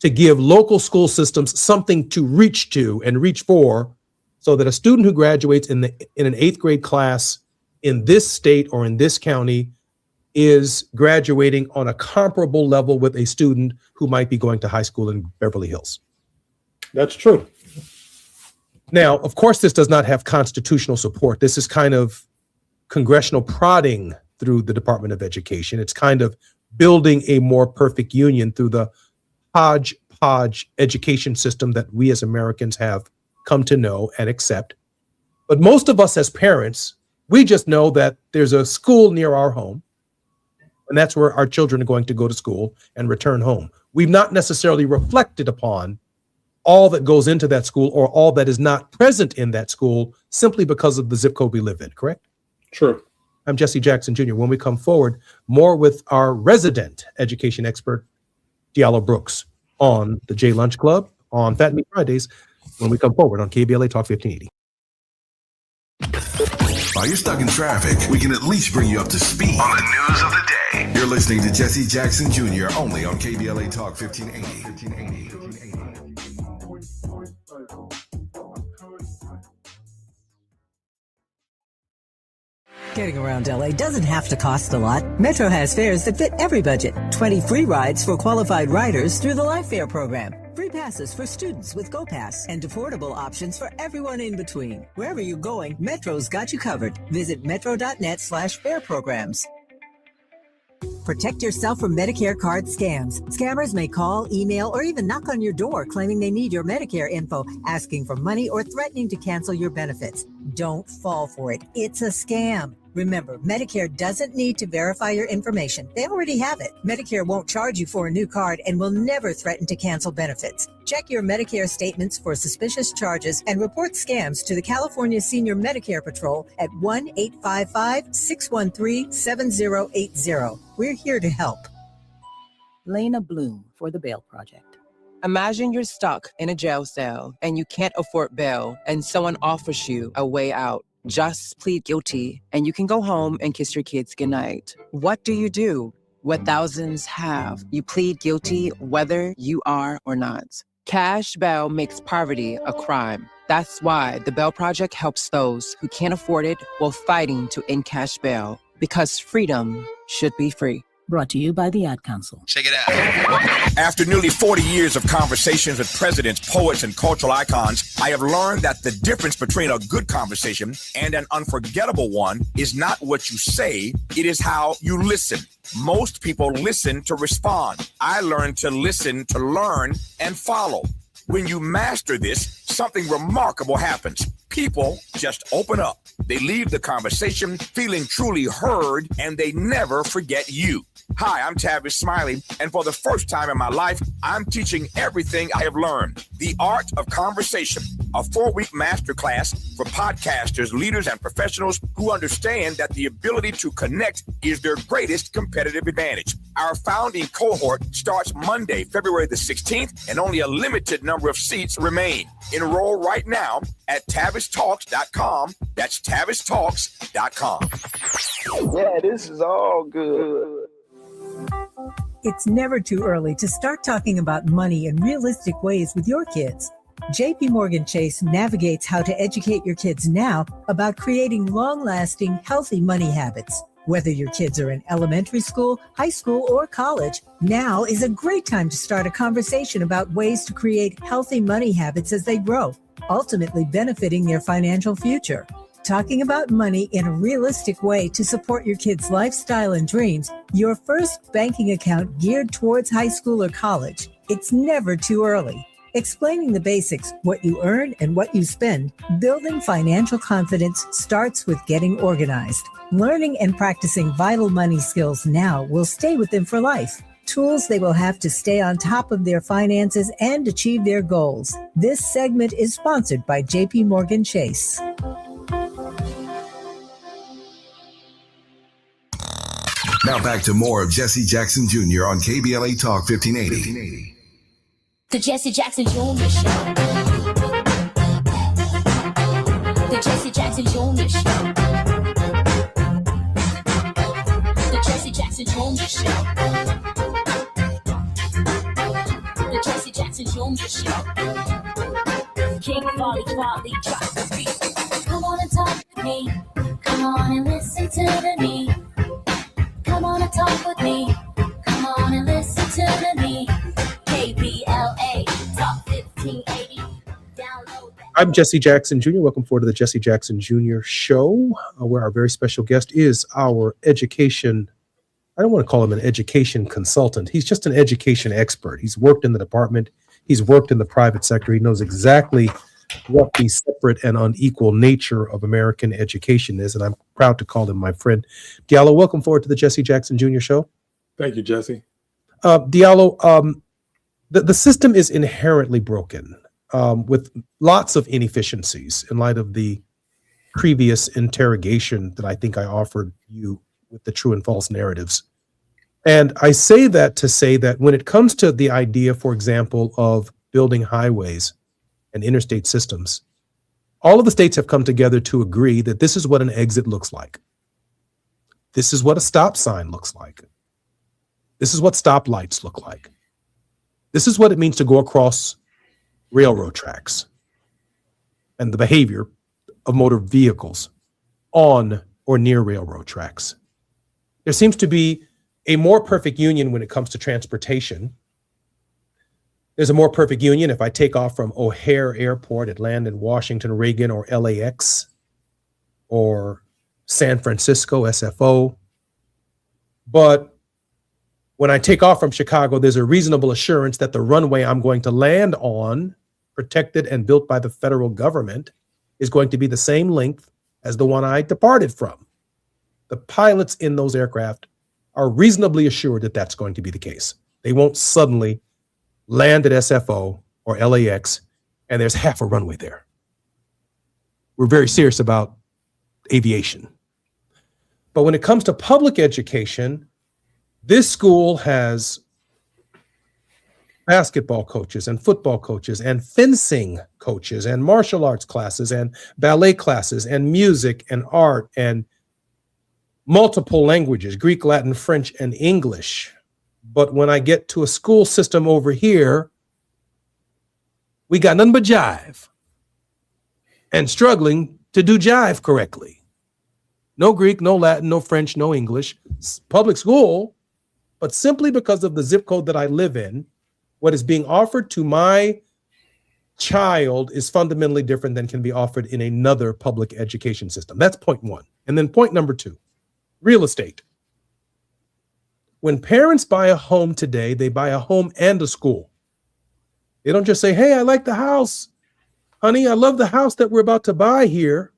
[SPEAKER 4] to give local school systems something to reach to and reach for, so that a student who graduates in an 8th grade class in this state or in this county is graduating on a comparable level with a student who might be going to high school in Beverly Hills.
[SPEAKER 5] That's true.
[SPEAKER 4] Now, of course, this does not have constitutional support. This is kind of congressional prodding through the Department of Education. It's kind of building a more perfect union through the hodgepodge education system that we as Americans have come to know and accept. But most of us as parents, we just know that there's a school near our home, and that's where our children are going to go to school and return home. We've not necessarily reflected upon all that goes into that school or all that is not present in that school simply because of the zip code we live in, correct?
[SPEAKER 5] True.
[SPEAKER 4] I'm Jesse Jackson Jr. When we come forward, more with our resident education expert, Diallo Brooks, on the J Lunch Club on Fat Meat Fridays when we come forward on KBLA Talk 1580.
[SPEAKER 6] While you're stuck in traffic, we can at least bring you up to speed on the news of the day. You're listening to Jesse Jackson Jr. only on KBLA Talk 1580.
[SPEAKER 8] Getting around LA doesn't have to cost a lot. Metro has fares that fit every budget. 20 free rides for qualified riders through the Life Fare program. Free passes for students with GoPass and affordable options for everyone in between. Wherever you're going, Metro's got you covered. Visit metro.net/fare programs. Protect yourself from Medicare card scams. Scammers may call, email, or even knock on your door claiming they need your Medicare info, asking for money or threatening to cancel your benefits. Don't fall for it. It's a scam. Remember, Medicare doesn't need to verify your information. They already have it. Medicare won't charge you for a new card and will never threaten to cancel benefits. Check your Medicare statements for suspicious charges and report scams to the California Senior Medicare Patrol at 1-855-613-7080. We're here to help.
[SPEAKER 19] Lena Bloom for the Bail Project. Imagine you're stuck in a jail cell and you can't afford bail, and someone offers you a way out. Just plead guilty, and you can go home and kiss your kids goodnight. What do you do? What thousands have. You plead guilty whether you are or not. Cash bail makes poverty a crime. That's why the Bail Project helps those who can't afford it while fighting to end cash bail. Because freedom should be free.
[SPEAKER 17] Brought to you by the Ad Council.
[SPEAKER 1] Check it out. After nearly 40 years of conversations with presidents, poets, and cultural icons, I have learned that the difference between a good conversation and an unforgettable one is not what you say, it is how you listen. Most people listen to respond. I learned to listen to learn and follow. When you master this, something remarkable happens. People just open up. They leave the conversation feeling truly heard, and they never forget you. Hi, I'm Tavis Smiley, and for the first time in my life, I'm teaching everything I have learned. The Art of Conversation, a 4-week masterclass for podcasters, leaders, and professionals who understand that the ability to connect is their greatest competitive advantage. Our founding cohort starts Monday, February the 16th, and only a limited number of seats remain. Enroll right now at TavisTalks.com. That's TavisTalks.com.
[SPEAKER 2] Yeah, this is all good.
[SPEAKER 20] It's never too early to start talking about money in realistic ways with your kids. JP Morgan Chase navigates how to educate your kids now about creating long-lasting, healthy money habits. Whether your kids are in elementary school, high school, or college, now is a great time to start a conversation about ways to create healthy money habits as they grow, ultimately benefiting their financial future. Talking about money in a realistic way to support your kids' lifestyle and dreams, your first banking account geared towards high school or college. It's never too early. Explaining the basics, what you earn and what you spend, building financial confidence starts with getting organized. Learning and practicing vital money skills now will stay with them for life. Tools they will have to stay on top of their finances and achieve their goals. This segment is sponsored by JP Morgan Chase.
[SPEAKER 6] Now back to more of Jesse Jackson Jr. on KBLA Talk 1580.
[SPEAKER 3] The Jesse Jackson Jr. Show. The Jesse Jackson Jr. Show. The Jesse Jackson Jr. Show. The Jesse Jackson Jr. Show. King Volley, drop the beat. Come on and talk with me. Come on and listen to me. Come on and talk with me. Come on and listen to me. KBLA Talk 1580. Download that.
[SPEAKER 4] I'm Jesse Jackson Jr. Welcome forward to the Jesse Jackson Jr. Show, where our very special guest is our education. I don't want to call him an education consultant. He's just an education expert. He's worked in the department. He's worked in the private sector. He knows exactly what the separate and unequal nature of American education is, and I'm proud to call him my friend. Diallo, welcome forward to the Jesse Jackson Jr. Show.
[SPEAKER 5] Thank you, Jesse.
[SPEAKER 4] Diallo, the system is inherently broken with lots of inefficiencies in light of the previous interrogation that I think I offered you with the true and false narratives. And I say that to say that when it comes to the idea, for example, of building highways and interstate systems, all of the states have come together to agree that this is what an exit looks like. This is what a stop sign looks like. This is what stoplights look like. This is what it means to go across railroad tracks and the behavior of motor vehicles on or near railroad tracks. There seems to be a more perfect union when it comes to transportation. There's a more perfect union if I take off from O'Hare Airport at land in Washington, Reagan, or LAX, or San Francisco, SFO. But when I take off from Chicago, there's a reasonable assurance that the runway I'm going to land on, protected and built by the federal government, is going to be the same length as the one I departed from. The pilots in those aircraft are reasonably assured that that's going to be the case. They won't suddenly land at SFO or LAX and there's half a runway there. We're very serious about aviation. But when it comes to public education, this school has basketball coaches and football coaches and fencing coaches and martial arts classes and ballet classes and music and art and multiple languages, Greek, Latin, French, and English. But when I get to a school system over here, we got nothing but jive and struggling to do jive correctly. No Greek, no Latin, no French, no English. Public school, but simply because of the zip code that I live in, what is being offered to my child is fundamentally different than can be offered in another public education system. That's point one. And then point number two, real estate. When parents buy a home today, they buy a home and a school. They don't just say, hey, I like the house. Honey, I love the house that we're about to buy here.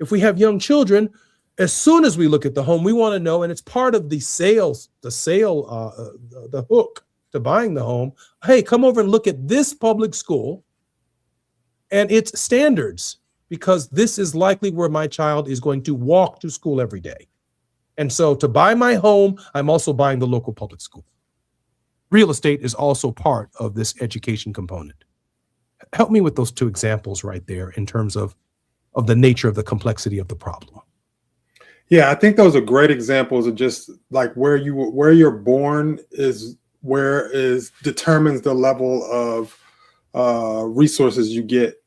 [SPEAKER 4] If we have young children, as soon as we look at the home, we want to know, and it's part of the the hook to buying the home. Hey, come over and look at this public school and its standards, because this is likely where my child is going to walk to school every day. And so to buy my home, I'm also buying the local public school. Real estate is also part of this education component. Help me with those two examples right there in terms of the nature of the complexity of the problem.
[SPEAKER 5] Yeah, I think those are great examples of just like where you're born determines the level of resources you get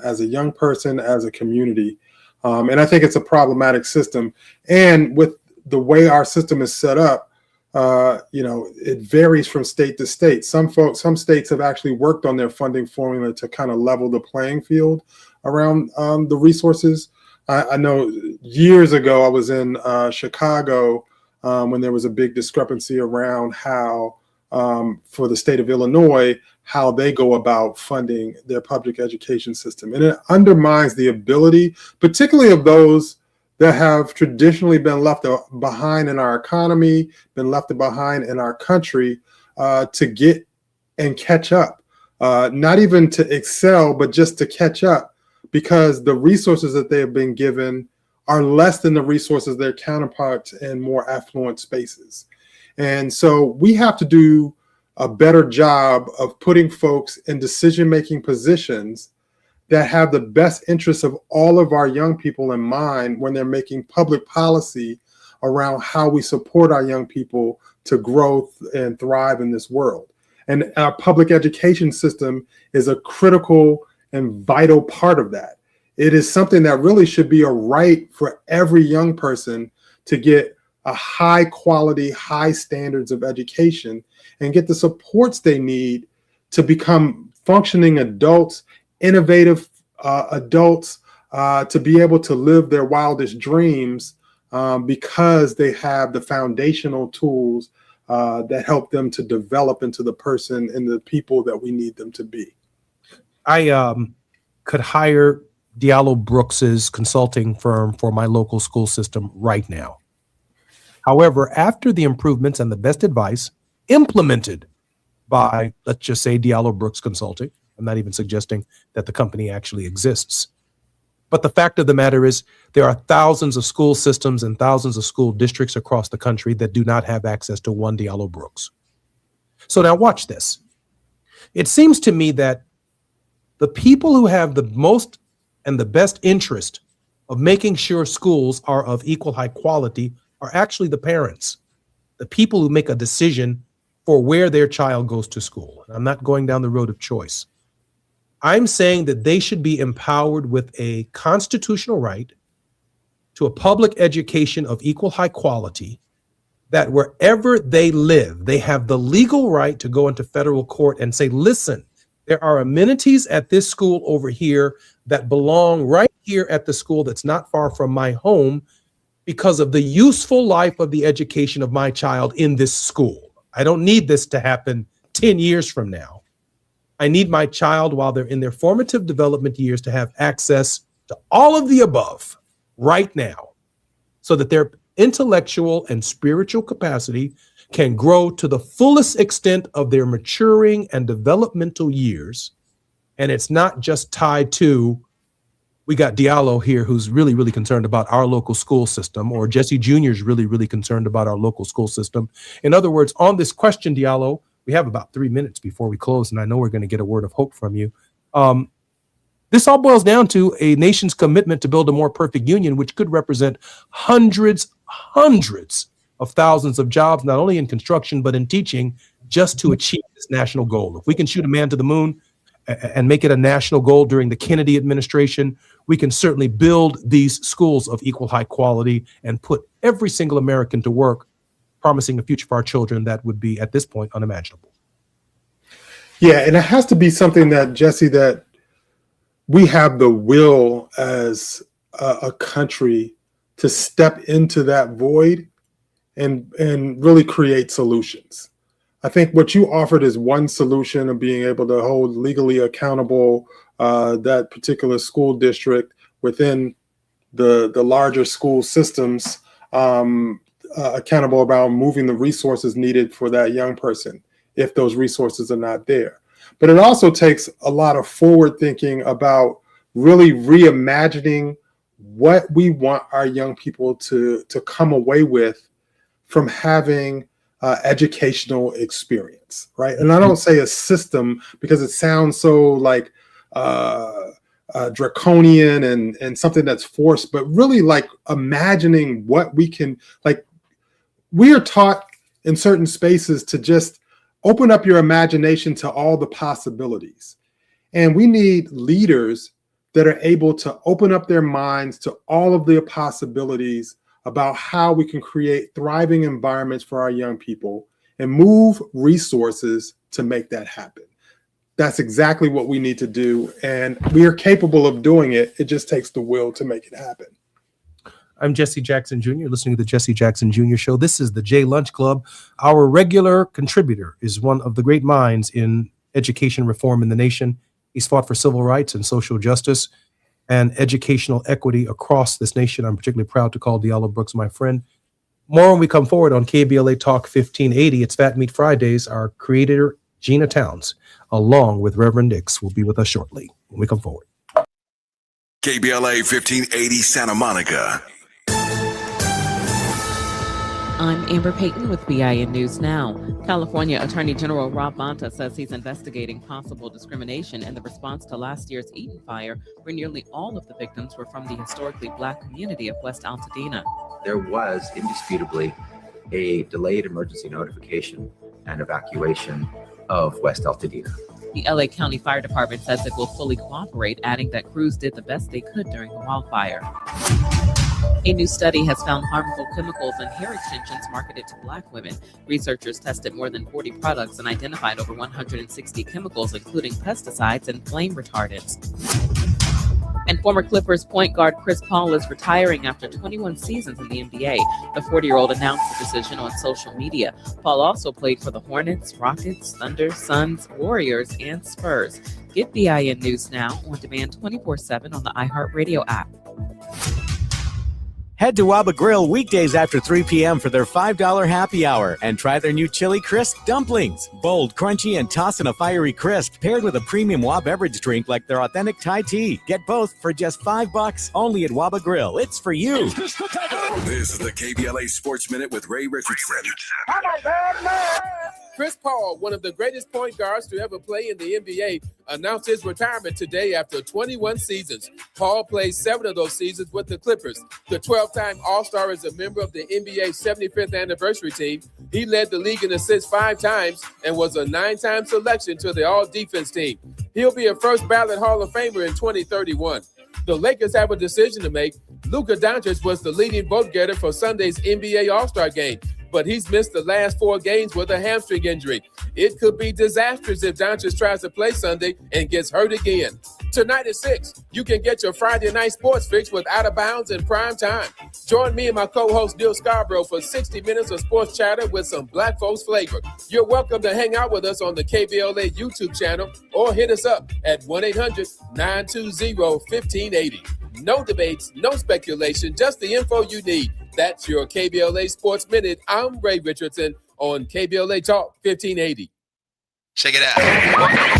[SPEAKER 5] as a young person, as a community. And I think it's a problematic system. And with the way our system is set up, it varies from state to state. Some states have actually worked on their funding formula to kind of level the playing field around the resources. I know years ago I was in Chicago when there was a big discrepancy around how, for the state of Illinois, how they go about funding their public education system. And it undermines the ability, particularly of those that have traditionally been left behind in our economy, been left behind in our country, to get and catch up. Not even to excel, but just to catch up, because the resources that they have been given are less than the resources their counterparts in more affluent spaces. And so we have to do a better job of putting folks in decision-making positions that have the best interests of all of our young people in mind when they're making public policy around how we support our young people to grow and thrive in this world. And our public education system is a critical and vital part of that. It is something that really should be a right for every young person to get a high quality, high standards of education and get the supports they need to become functioning adults, innovative adults, to be able to live their wildest dreams, because they have the foundational tools that help them to develop into the person and the people that we need them to be.
[SPEAKER 4] I could hire Diallo Brooks's consulting firm for my local school system right now. However, after the improvements and the best advice implemented by, let's just say, Diallo Brooks Consulting, I'm not even suggesting that the company actually exists. But the fact of the matter is there are thousands of school systems and thousands of school districts across the country that do not have access to one Diallo Brooks. So now watch this. It seems to me that the people who have the most and the best interest of making sure schools are of equal high quality are actually the parents, the people who make a decision for where their child goes to school. I'm not going down the road of choice. I'm saying that they should be empowered with a constitutional right to a public education of equal high quality, that wherever they live, they have the legal right to go into federal court and say, listen, there are amenities at this school over here that belong right here at the school that's not far from my home because of the useful life of the education of my child in this school. I don't need this to happen 10 years from now. I need my child, while they're in their formative development years, to have access to all of the above right now, so that their intellectual and spiritual capacity can grow to the fullest extent of their maturing and developmental years. And it's not just tied to, we got Diallo here who's really, really concerned about our local school system, or Jesse Jr. is really, really concerned about our local school system. In other words, on this question, Diallo, We have about 3 minutes before we close, and I know we're going to get a word of hope from you. This all boils down to a nation's commitment to build a more perfect union, which could represent hundreds of thousands of jobs, not only in construction, but in teaching, just to achieve this national goal. If we can shoot a man to the moon and make it a national goal during the Kennedy administration, we can certainly build these schools of equal high quality and put every single American to work, promising a future for our children that would be, at this point, unimaginable.
[SPEAKER 5] Yeah, and it has to be something that, Jesse, that we have the will as a country to step into that void and really create solutions. I think what you offered is one solution of being able to hold legally accountable that particular school district within the larger school systems, accountable about moving the resources needed for that young person if those resources are not there. But it also takes a lot of forward thinking about really reimagining what we want our young people to come away with from having educational experience, right? And I don't say a system because it sounds so like draconian and something that's forced, but really like imagining what we can, like, we are taught in certain spaces to just open up your imagination to all the possibilities. And we need leaders that are able to open up their minds to all of the possibilities about how we can create thriving environments for our young people and move resources to make that happen. That's exactly what we need to do. And we are capable of doing it. It just takes the will to make it happen.
[SPEAKER 4] I'm Jesse Jackson Jr., listening to the Jesse Jackson Jr. Show. This is the J Lunch Club. Our regular contributor is one of the great minds in education reform in the nation. He's fought for civil rights and social justice and educational equity across this nation. I'm particularly proud to call Diallo Brooks my friend. More when we come forward on KBLA Talk 1580. It's Fat Meat Fridays. Our creator, Gina Towns, along with Reverend Nix, will be with us shortly when we come forward.
[SPEAKER 6] KBLA 1580 Santa Monica.
[SPEAKER 13] I'm Amber Payton with BIN News Now. California Attorney General Rob Bonta says he's investigating possible discrimination in the response to last year's Eaton fire, where nearly all of the victims were from the historically Black community of West Altadena.
[SPEAKER 14] There was indisputably a delayed emergency notification and evacuation of West Altadena.
[SPEAKER 13] The LA County Fire Department says it will fully cooperate, adding that crews did the best they could during the wildfire. A new study has found harmful chemicals in hair extensions marketed to Black women. Researchers tested more than 40 products and identified over 160 chemicals, including pesticides and flame retardants. And former Clippers point guard Chris Paul is retiring after 21 seasons in the NBA. The 40-year-old announced the decision on social media. Paul also played for the Hornets, Rockets, Thunder, Suns, Warriors, and Spurs. Get BIN News Now on demand 24/7 on the iHeartRadio app.
[SPEAKER 15] Head to Waba Grill weekdays after 3 p.m. for their $5 happy hour and try their new Chili Crisp dumplings. Bold, crunchy, and tossed in a fiery crisp, paired with a premium Waba beverage drink like their authentic Thai tea. Get both for just $5 only at Waba Grill. It's for you.
[SPEAKER 6] This is the KBLA Sports Minute with Ray Richardson.
[SPEAKER 16] Chris Paul, one of the greatest point guards to ever play in the NBA, announced his retirement today after 21 seasons. Paul played 7 of those seasons with the Clippers. The 12-time All-Star is a member of the NBA's 75th anniversary team. He led the league in assists 5 times and was a 9-time selection to the All-Defense team. He'll be a first-ballot Hall of Famer in 2031. The Lakers have a decision to make. Luka Doncic was the leading vote-getter for Sunday's NBA All-Star game, but he's missed the last 4 games with a hamstring injury. It could be disastrous if Doncic tries to play Sunday and gets hurt again. Tonight at 6, you can get your Friday night sports fix with Out of Bounds in prime time. Join me and my co-host Neil Scarborough for 60 minutes of sports chatter with some Black folks flavor. You're welcome to hang out with us on the KBLA YouTube channel or hit us up at 1-800-920-1580. No debates, no speculation, just the info you need. That's your KBLA Sports Minute. I'm Ray Richardson on KBLA Talk 1580.
[SPEAKER 1] Check it out.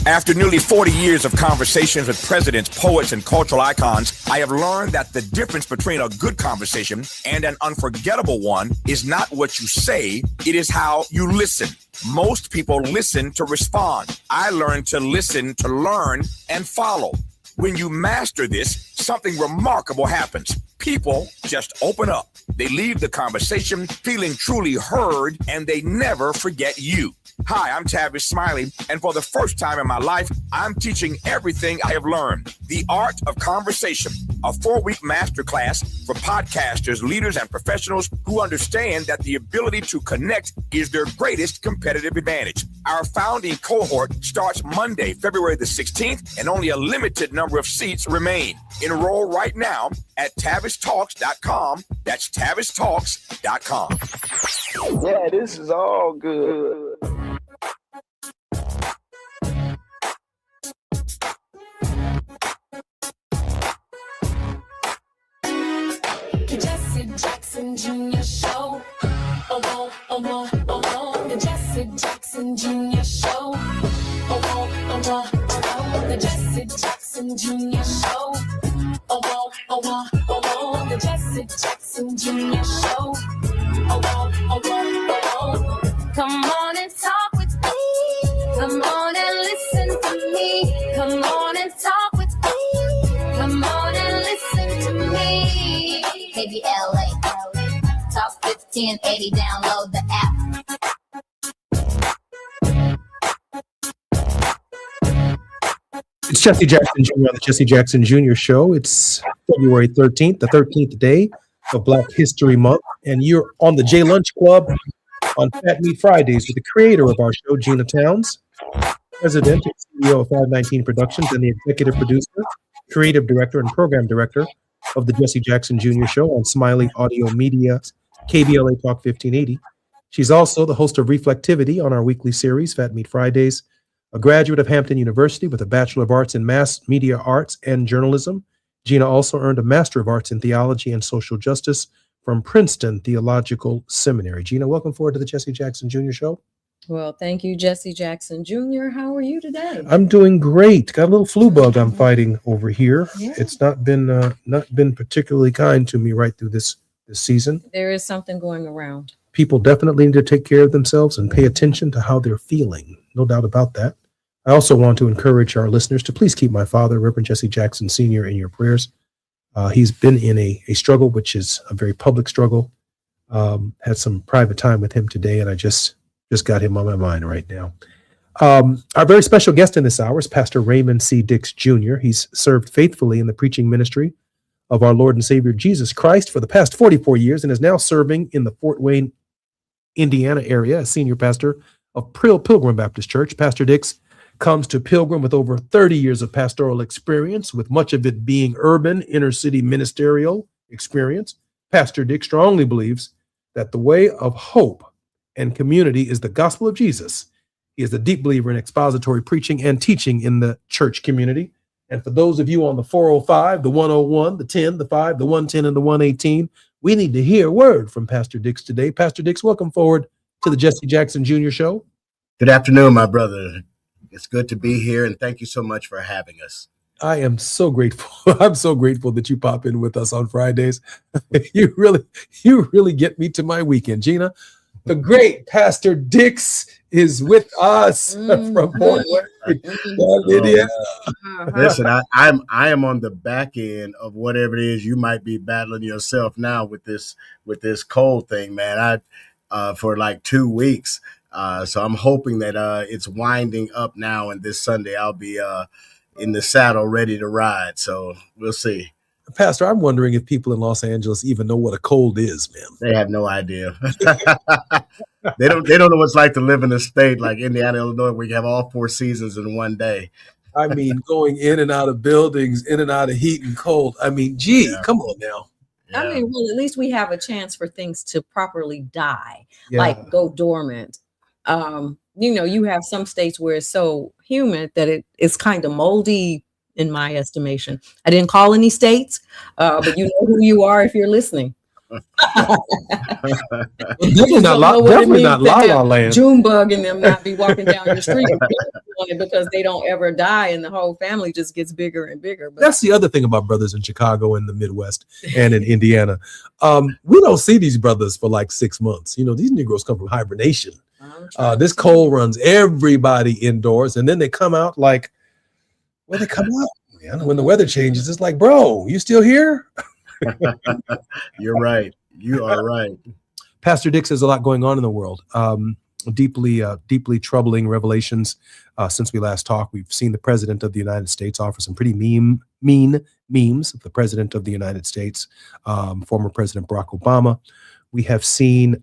[SPEAKER 1] After nearly 40 years of conversations with presidents, poets, and cultural icons, I have learned that the difference between a good conversation and an unforgettable one is not what you say, it is how you listen. Most people listen to respond. I learned to listen to learn and follow. When you master this, something remarkable happens. People just open up. They leave the conversation feeling truly heard, and they never forget you. Hi, I'm Tavis Smiley, and for the first time in my life, I'm teaching everything I have learned. The Art of Conversation, a 4-week masterclass for podcasters, leaders, and professionals who understand that the ability to connect is their greatest competitive advantage. Our founding cohort starts Monday, February the 16th, and only a limited number of seats remain. Enroll right now at TavisTalks.com. That's TavisTalks.com.
[SPEAKER 2] Yeah, this is all good.
[SPEAKER 3] Jesse Jackson Jr. Show. Oh, oh, oh, oh, the Jesse Jackson Jr. Show. Oh, oh, oh, the Jesse Jackson Jr. Show. Oh, oh, oh, the Jesse Jackson Jr. Show. Oh, oh, come on and talk with me. Come on and listen to me. Come on and talk with me. Come on and listen to me. KBLA, Talk 1580, download the app.
[SPEAKER 4] It's Jesse Jackson Jr. on the Jesse Jackson Jr. Show. It's February 13th, the 13th day of Black History Month, and you're on the J Lunch Club on Fat Meat Fridays with the creator of our show, Gina Towns, president and CEO of 519 Productions, and the executive producer, creative director, and program director of the Jesse Jackson Jr. Show on Smiley Audio Media, KBLA Talk 1580. She's also the host of Reflectivity on our weekly series, Fat Meat Fridays, a graduate of Hampton University with a Bachelor of Arts in Mass Media Arts and Journalism. Gina also earned a Master of Arts in Theology and Social Justice from Princeton Theological Seminary. Gina, welcome forward to the Jesse Jackson Jr. Show.
[SPEAKER 21] Well, thank you, Jesse Jackson Jr. How are you today?
[SPEAKER 4] I'm doing great. Got a little flu bug I'm fighting over here. Yeah. It's not been particularly kind to me right through this season.
[SPEAKER 21] There is something going around.
[SPEAKER 4] People definitely need to take care of themselves and pay attention to how they're feeling. No doubt about that. I also want to encourage our listeners to please keep my father, Reverend Jesse Jackson Sr., in your prayers. He's been in a struggle, which is a very public struggle. Had some private time with him today, and I just got him on my mind right now. Our very special guest in this hour is Pastor Raymond C. Dix Jr. He's served faithfully in the preaching ministry of our Lord and Savior Jesus Christ for the past 44 years and is now serving in the Fort Wayne, Indiana area as senior pastor of Pilgrim Baptist Church. Pastor Dix comes to Pilgrim with over 30 years of pastoral experience, with much of it being urban, inner-city ministerial experience. Pastor Dix strongly believes that the way of hope and community is the gospel of Jesus. He is a deep believer in expository preaching and teaching in the church community. And for those of you on the 405, the 101, the 10, the 5, the 110, and the 118, we need to hear a word from Pastor Dix today. Pastor Dix, welcome forward to the Jesse Jackson Jr. Show.
[SPEAKER 22] Good afternoon, my brother. It's good to be here, and thank you so much for having us.
[SPEAKER 4] I am so grateful. I'm so grateful that you pop in with us on Fridays. You really get me to my weekend. Gina, the great Pastor Dix is with us from Fort Wayne, Indiana.
[SPEAKER 22] Listen, I am on the back end of whatever it is you might be battling yourself now with this cold thing, man. For like 2 weeks. So I'm hoping that it's winding up now, and this Sunday I'll be in the saddle ready to ride. So we'll see.
[SPEAKER 4] Pastor, I'm wondering if people in Los Angeles even know what a cold is, man.
[SPEAKER 22] They have no idea. They don't know what it's like to live in a state like Indiana, Illinois, where you have all 4 seasons in one day.
[SPEAKER 4] I mean, going in and out of buildings, in and out of heat and cold. I mean, come on now.
[SPEAKER 22] Yeah.
[SPEAKER 21] I mean, well, at least we have a chance for things to properly die, like go dormant. You have some states where it's so humid that it's kind of moldy, in my estimation. I didn't call any states, but you know who you are if you're listening.
[SPEAKER 4] Definitely not La La Land.
[SPEAKER 21] Junebug and them not be walking down the street because they don't ever die, and the whole family just gets bigger and bigger. But
[SPEAKER 4] That's the other thing about brothers in Chicago and the Midwest and in Indiana. We don't see these brothers for like 6 months. You know, these Negroes come from hibernation. This cold runs everybody indoors, and then they come out like, well, they come out, man, when the weather changes. It's like, bro, you still here?
[SPEAKER 22] You're right. You are right.
[SPEAKER 4] Pastor Dix, there's a lot going on in the world. Deeply troubling revelations since we last talked. We've seen the president of the United States offer some pretty mean memes of the president of the United States, former President Barack Obama. We have seen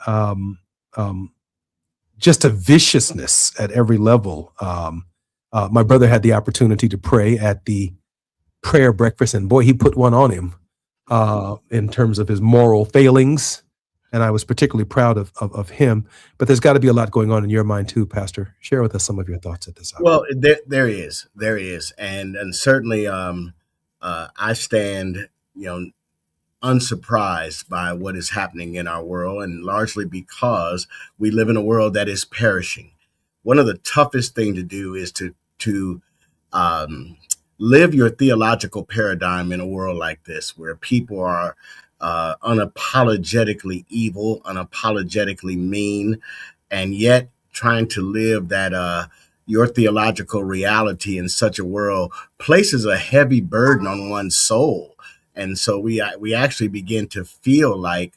[SPEAKER 4] just a viciousness at every level. My brother had the opportunity to pray at the prayer breakfast, and boy, he put one on him in terms of his moral failings. And I was particularly proud of him. But there's got to be a lot going on in your mind too, Pastor. Share with us some of your thoughts at this hour.
[SPEAKER 22] Well, there is, and certainly I stand, unsurprised by what is happening in our world, and largely because we live in a world that is perishing. One of the toughest things to do is to live your theological paradigm in a world like this, where people are unapologetically evil, unapologetically mean, and yet trying to live that your theological reality in such a world places a heavy burden on one's soul. And so we actually begin to feel like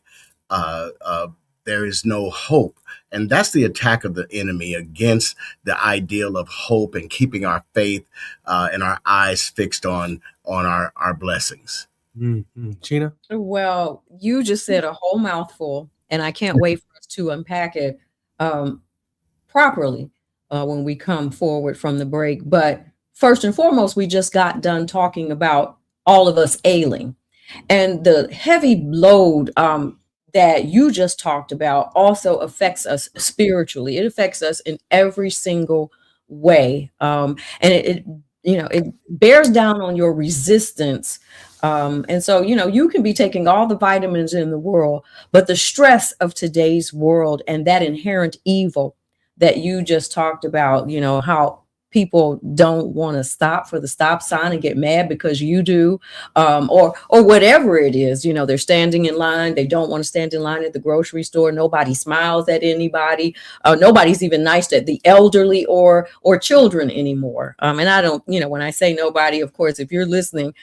[SPEAKER 22] there is no hope. And that's the attack of the enemy against the ideal of hope and keeping our faith and our eyes fixed on our blessings.
[SPEAKER 4] Mm-hmm. Gina?
[SPEAKER 21] Well, you just said a whole mouthful, and I can't wait for us to unpack it properly when we come forward from the break. But first and foremost, we just got done talking about all of us ailing, and the heavy load that you just talked about also affects us spiritually. It affects us in every single way, and it bears down on your resistance. And so, you can be taking all the vitamins in the world, but the stress of today's world and that inherent evil that you just talked about, how people don't want to stop for the stop sign and get mad because you do, or whatever it is, they're standing in line. They don't want to stand in line at the grocery store. Nobody smiles at anybody. Nobody's even nice to the elderly or children anymore. And I don't, when I say nobody, of course, if you're listening,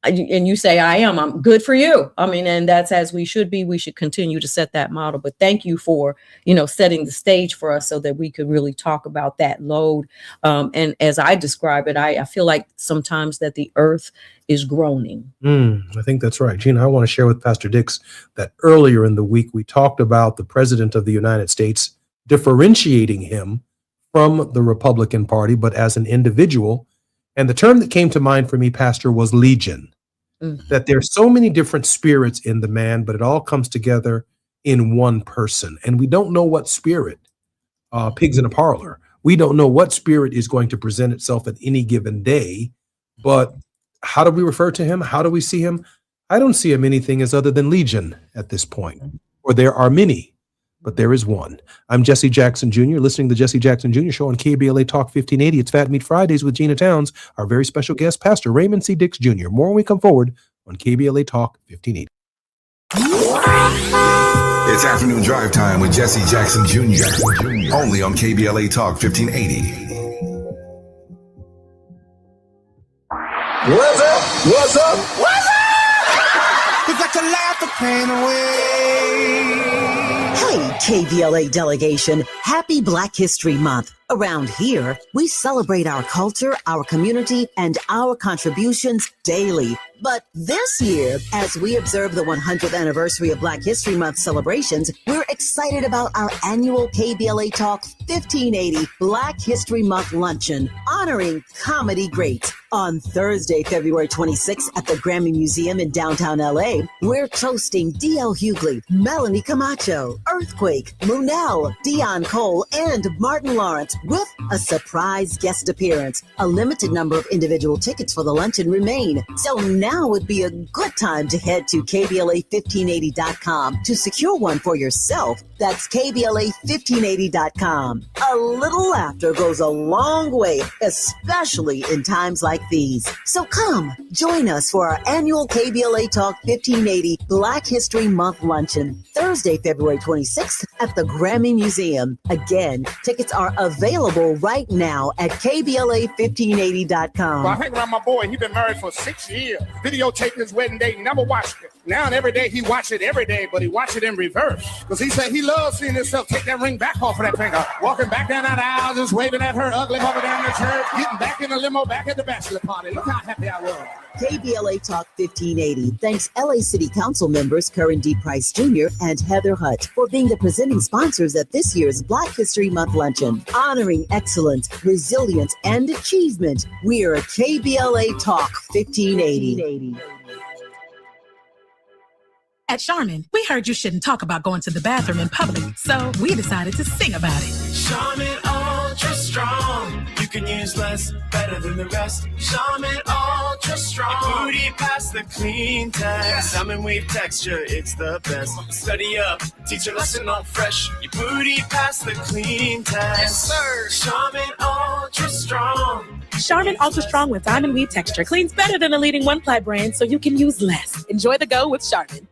[SPEAKER 21] and you say, I'm good for you. And that's as we should be. We should continue to set that model. But thank you for, setting the stage for us so that we could really talk about that load. And as I describe it, I feel like sometimes that the earth is groaning.
[SPEAKER 4] I think that's right. Gina, I want to share with Pastor Dix that earlier in the week, we talked about the president of the United States differentiating him from the Republican Party, but as an individual. And the term that came to mind for me, Pastor, was legion. That there's so many different spirits in the man, but it all comes together in one person. And we don't know what spirit, pigs in a parlor, we don't know what spirit is going to present itself at any given day. But how do we refer to him? How do we see him? I don't see him anything as other than legion at this point, or there are many, but there is one. I'm Jesse Jackson Jr., listening to the Jesse Jackson Jr. Show on KBLA Talk 1580. It's Fat Meat Fridays with Gina Towns, our very special guest, Pastor Raymond C. Dix Jr. More when we come forward on KBLA Talk 1580.
[SPEAKER 6] It's Afternoon Drive Time with Jesse Jackson Jr. Only on KBLA Talk 1580.
[SPEAKER 7] What's up? What's up? What's up?
[SPEAKER 10] We got to laugh the pain away.
[SPEAKER 8] Hey, KBLA delegation, happy Black History Month. Around here, we celebrate our culture, our community, and our contributions daily. But this year, as we observe the 100th anniversary of Black History Month celebrations, we're excited about our annual KBLA Talk 1580 Black History Month Luncheon, honoring comedy greats. On Thursday, February 26th at the Grammy Museum in downtown LA, we're toasting D.L. Hughley, Melanie Camacho, Earthquake, Munell, Dion Cole, and Martin Lawrence with a surprise guest appearance. A limited number of individual tickets for the luncheon remain, so now would be a good time to head to KBLA1580.com to secure one for yourself. That's KBLA1580.com. A little laughter goes a long way, especially in times like these. So come, join us for our annual KBLA Talk 1580 Black History Month luncheon, Thursday, February 26th at the Grammy Museum. Again, tickets are available right now at KBLA1580.com.
[SPEAKER 9] Well, I hang around my boy. He's been married for 6 years. Videotaped his wedding day, never watched it. Now and every day he watch it every day, but he watch it in reverse. Because he said he loves seeing himself take that ring back off of that finger. Walking back down that aisle, just waving at her ugly mother down the church, getting back in the limo back at the bachelor party. Look how happy I was.
[SPEAKER 8] KBLA Talk 1580 thanks LA City Council members Curran D. Price Jr. and Heather Hutt for being the presenting sponsors at this year's Black History Month luncheon. Honoring excellence, resilience, and achievement, we're KBLA Talk 1580.
[SPEAKER 11] At Charmin, we heard you shouldn't talk about going to the bathroom in public, so we decided to sing about it.
[SPEAKER 10] Charmin Ultra Strong. You can use less, better than the rest. Charmin Ultra Strong. Booty past the clean test. Salmon weave texture, it's the best. Study up, teach a lesson on fresh. Your booty past the clean test. Yes, sir. Charmin Ultra Strong.
[SPEAKER 11] Charmin Ultra Strong with diamond weave texture cleans better than the leading one-ply brand, so you can use less. Enjoy the go with Charmin.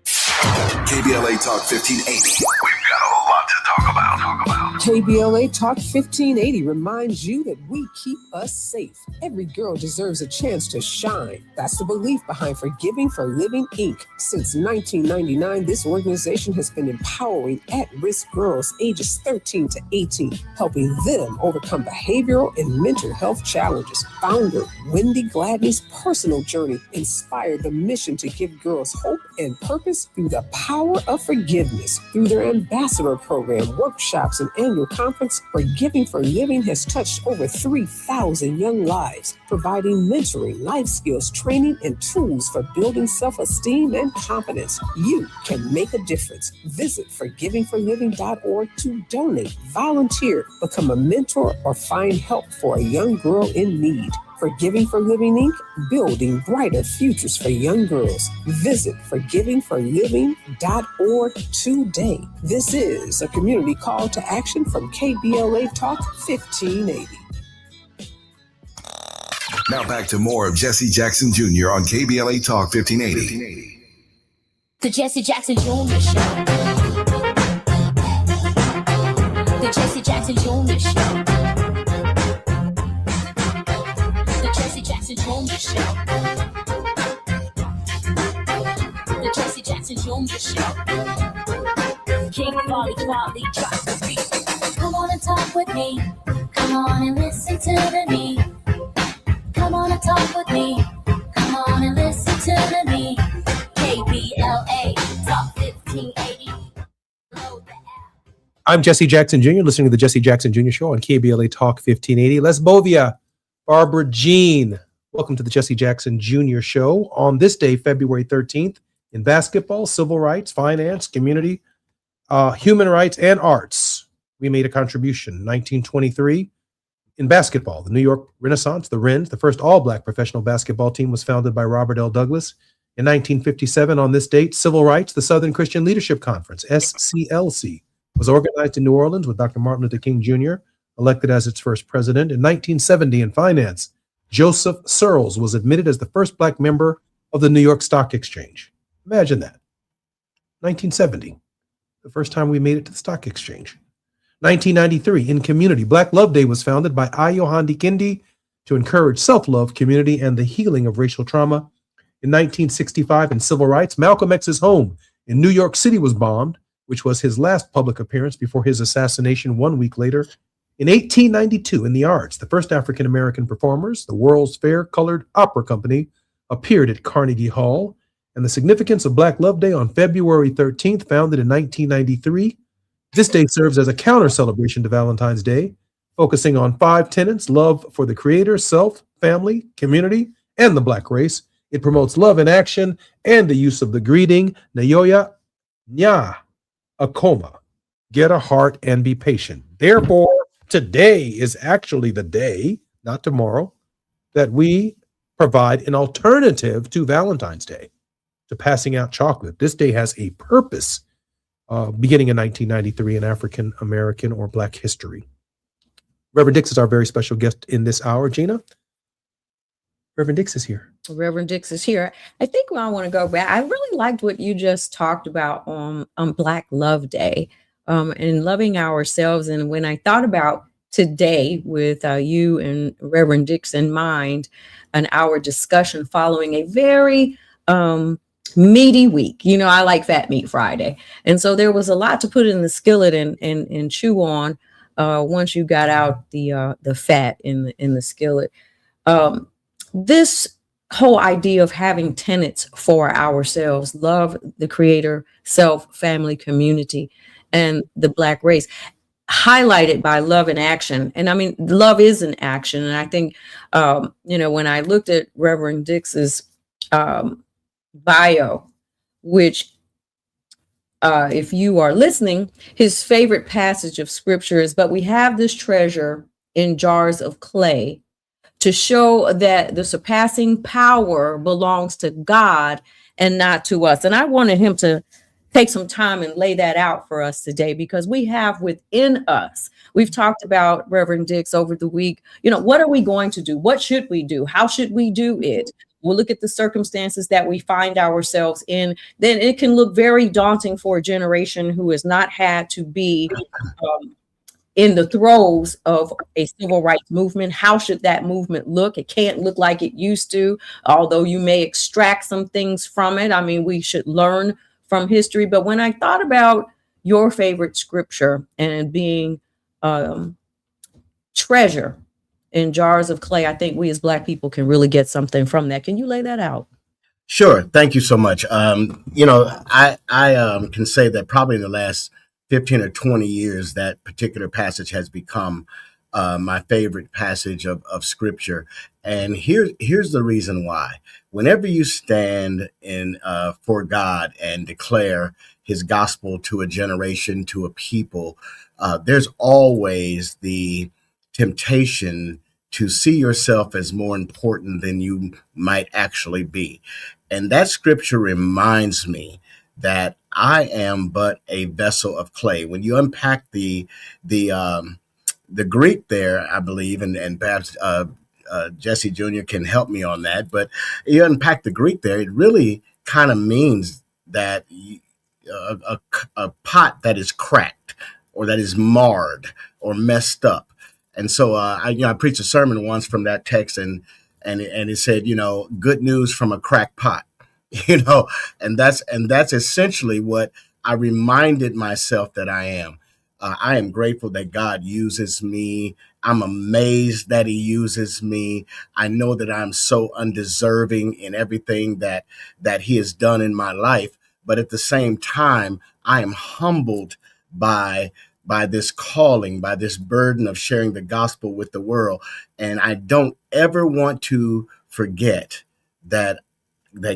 [SPEAKER 6] KBLA Talk 1580. We've got a lot to talk about.
[SPEAKER 12] KBLA Talk 1580 reminds you that we keep us safe. Every girl deserves a chance to shine. That's the belief behind Forgiving for Living, Inc. Since 1999, this organization has been empowering at-risk girls ages 13 to 18, helping them overcome behavioral and mental health challenges. Founder Wendy Gladney's personal journey inspired the mission to give girls hope and purpose through the power of forgiveness. Through their ambassador program, workshops, and annual conference, Forgiving for Living has touched over 3,000 young lives, providing mentoring, life skills, training, and tools for building self-esteem and confidence. You can make a difference. Visit forgivingforliving.org to donate, volunteer, become a mentor, or find help for a young girl in need. Forgiving for Living, Inc., building brighter futures for young girls. Visit forgivingforliving.org today. This is a community call to action from KBLA Talk 1580.
[SPEAKER 6] Now back to more of Jesse Jackson Jr. on KBLA Talk 1580.
[SPEAKER 3] The Jesse Jackson Jr. Show. The Jesse Jackson Jr. Show. The Jesse Jackson Jr. Show. The Jesse Jackson Jr. Show. King Quality drops the beat. Come on and talk with me. Come on and listen to me. Come on and talk with me. Come on and listen to me. KBLA Talk 1580.
[SPEAKER 4] I'm Jesse Jackson Jr., listening to the Jesse Jackson Jr. Show on KBLA Talk 1580. Les Bovia, Barbara Jean. Welcome to the Jesse Jackson Jr. Show on this day, February 13th, in basketball, civil rights, finance, community, human rights, and arts. We made a contribution. 1923, in basketball, the New York Renaissance, the Wrens, the first all-black professional basketball team, was founded by Robert L. Douglas. In 1957, on this date, civil rights, the Southern Christian Leadership Conference, SCLC, was organized in New Orleans with Dr. Martin Luther King Jr., elected as its first president. In 1970, in finance, Joseph Searles was admitted as the first black member of the New York Stock Exchange. Imagine that. 1970, the first time we made it to the stock exchange. 1993, in community, Black Love Day was founded by Ayo Handi Kindi to encourage self-love, community, and the healing of racial trauma. In 1965, in civil rights, Malcolm X's home in New York City was bombed, which was his last public appearance before his assassination 1 week later. In 1892, in the arts, the first African-American performers, the World's Fair Colored Opera Company, appeared at Carnegie Hall. And the significance of Black Love Day on February 13th, founded in 1993. This day serves as a counter celebration to Valentine's Day, focusing on 5 tenets: love for the creator, self, family, community, and the black race. It promotes love in action and the use of the greeting, Nayoya Nya Akoma, get a heart and be patient. Therefore, today is actually the day, not tomorrow, that we provide an alternative to Valentine's Day, to passing out chocolate. This day has a purpose, beginning in 1993 in African American or Black history. Reverend Dix is our very special guest in this hour. Gina, Reverend Dix is here.
[SPEAKER 21] Reverend Dix is here. I think I want to go back. I really liked what you just talked about on Black Love Day, and loving ourselves. And when I thought about today with you and Reverend Dix in mind, and our discussion following a very meaty week. You know, I like Fat Meat Friday. And so there was a lot to put in the skillet and chew on once you got out the fat in the skillet. This whole idea of having tenets for ourselves, love, the creator, self, family, community, and the Black race, highlighted by love in action. And I mean, love is an action. And I think, when I looked at Reverend Dix's bio, which if you are listening, his favorite passage of scripture is, "But we have this treasure in jars of clay to show that the surpassing power belongs to God and not to us." And I wanted him to take some time and lay that out for us today, because we have within us, we've talked about, Reverend Dix, over the week, what are we going to do? What should we do? How should we do it? We'll look at the circumstances that we find ourselves in. Then it can look very daunting for a generation who has not had to be in the throes of a civil rights movement. How should that movement look? It can't look like it used to, although you may extract some things from it. I mean, we should learn from history. But when I thought about your favorite scripture and being treasure in jars of clay, I think we as Black people can really get something from that. Can you lay that out?
[SPEAKER 22] Sure. Thank you so much. I can say that probably in the last 15 or 20 years, that particular passage has become my favorite passage of scripture. And here's the reason why. Whenever you stand in for God and declare his gospel to a generation, to a people, there's always the temptation to see yourself as more important than you might actually be. And that scripture reminds me that I am but a vessel of clay. When you unpack the Greek there, I believe, and perhaps Jesse Jr. can help me on that, but you unpack the Greek there, it really kind of means that a pot that is cracked or that is marred or messed up. And so I preached a sermon once from that text, and it said, good news from a cracked pot, and that's essentially what I reminded myself that I am. I am grateful that God uses me. I'm amazed that he uses me. I know that I'm so undeserving in everything that he has done in my life. But at the same time, I am humbled by this calling, by this burden of sharing the gospel with the world. And I don't ever want to forget that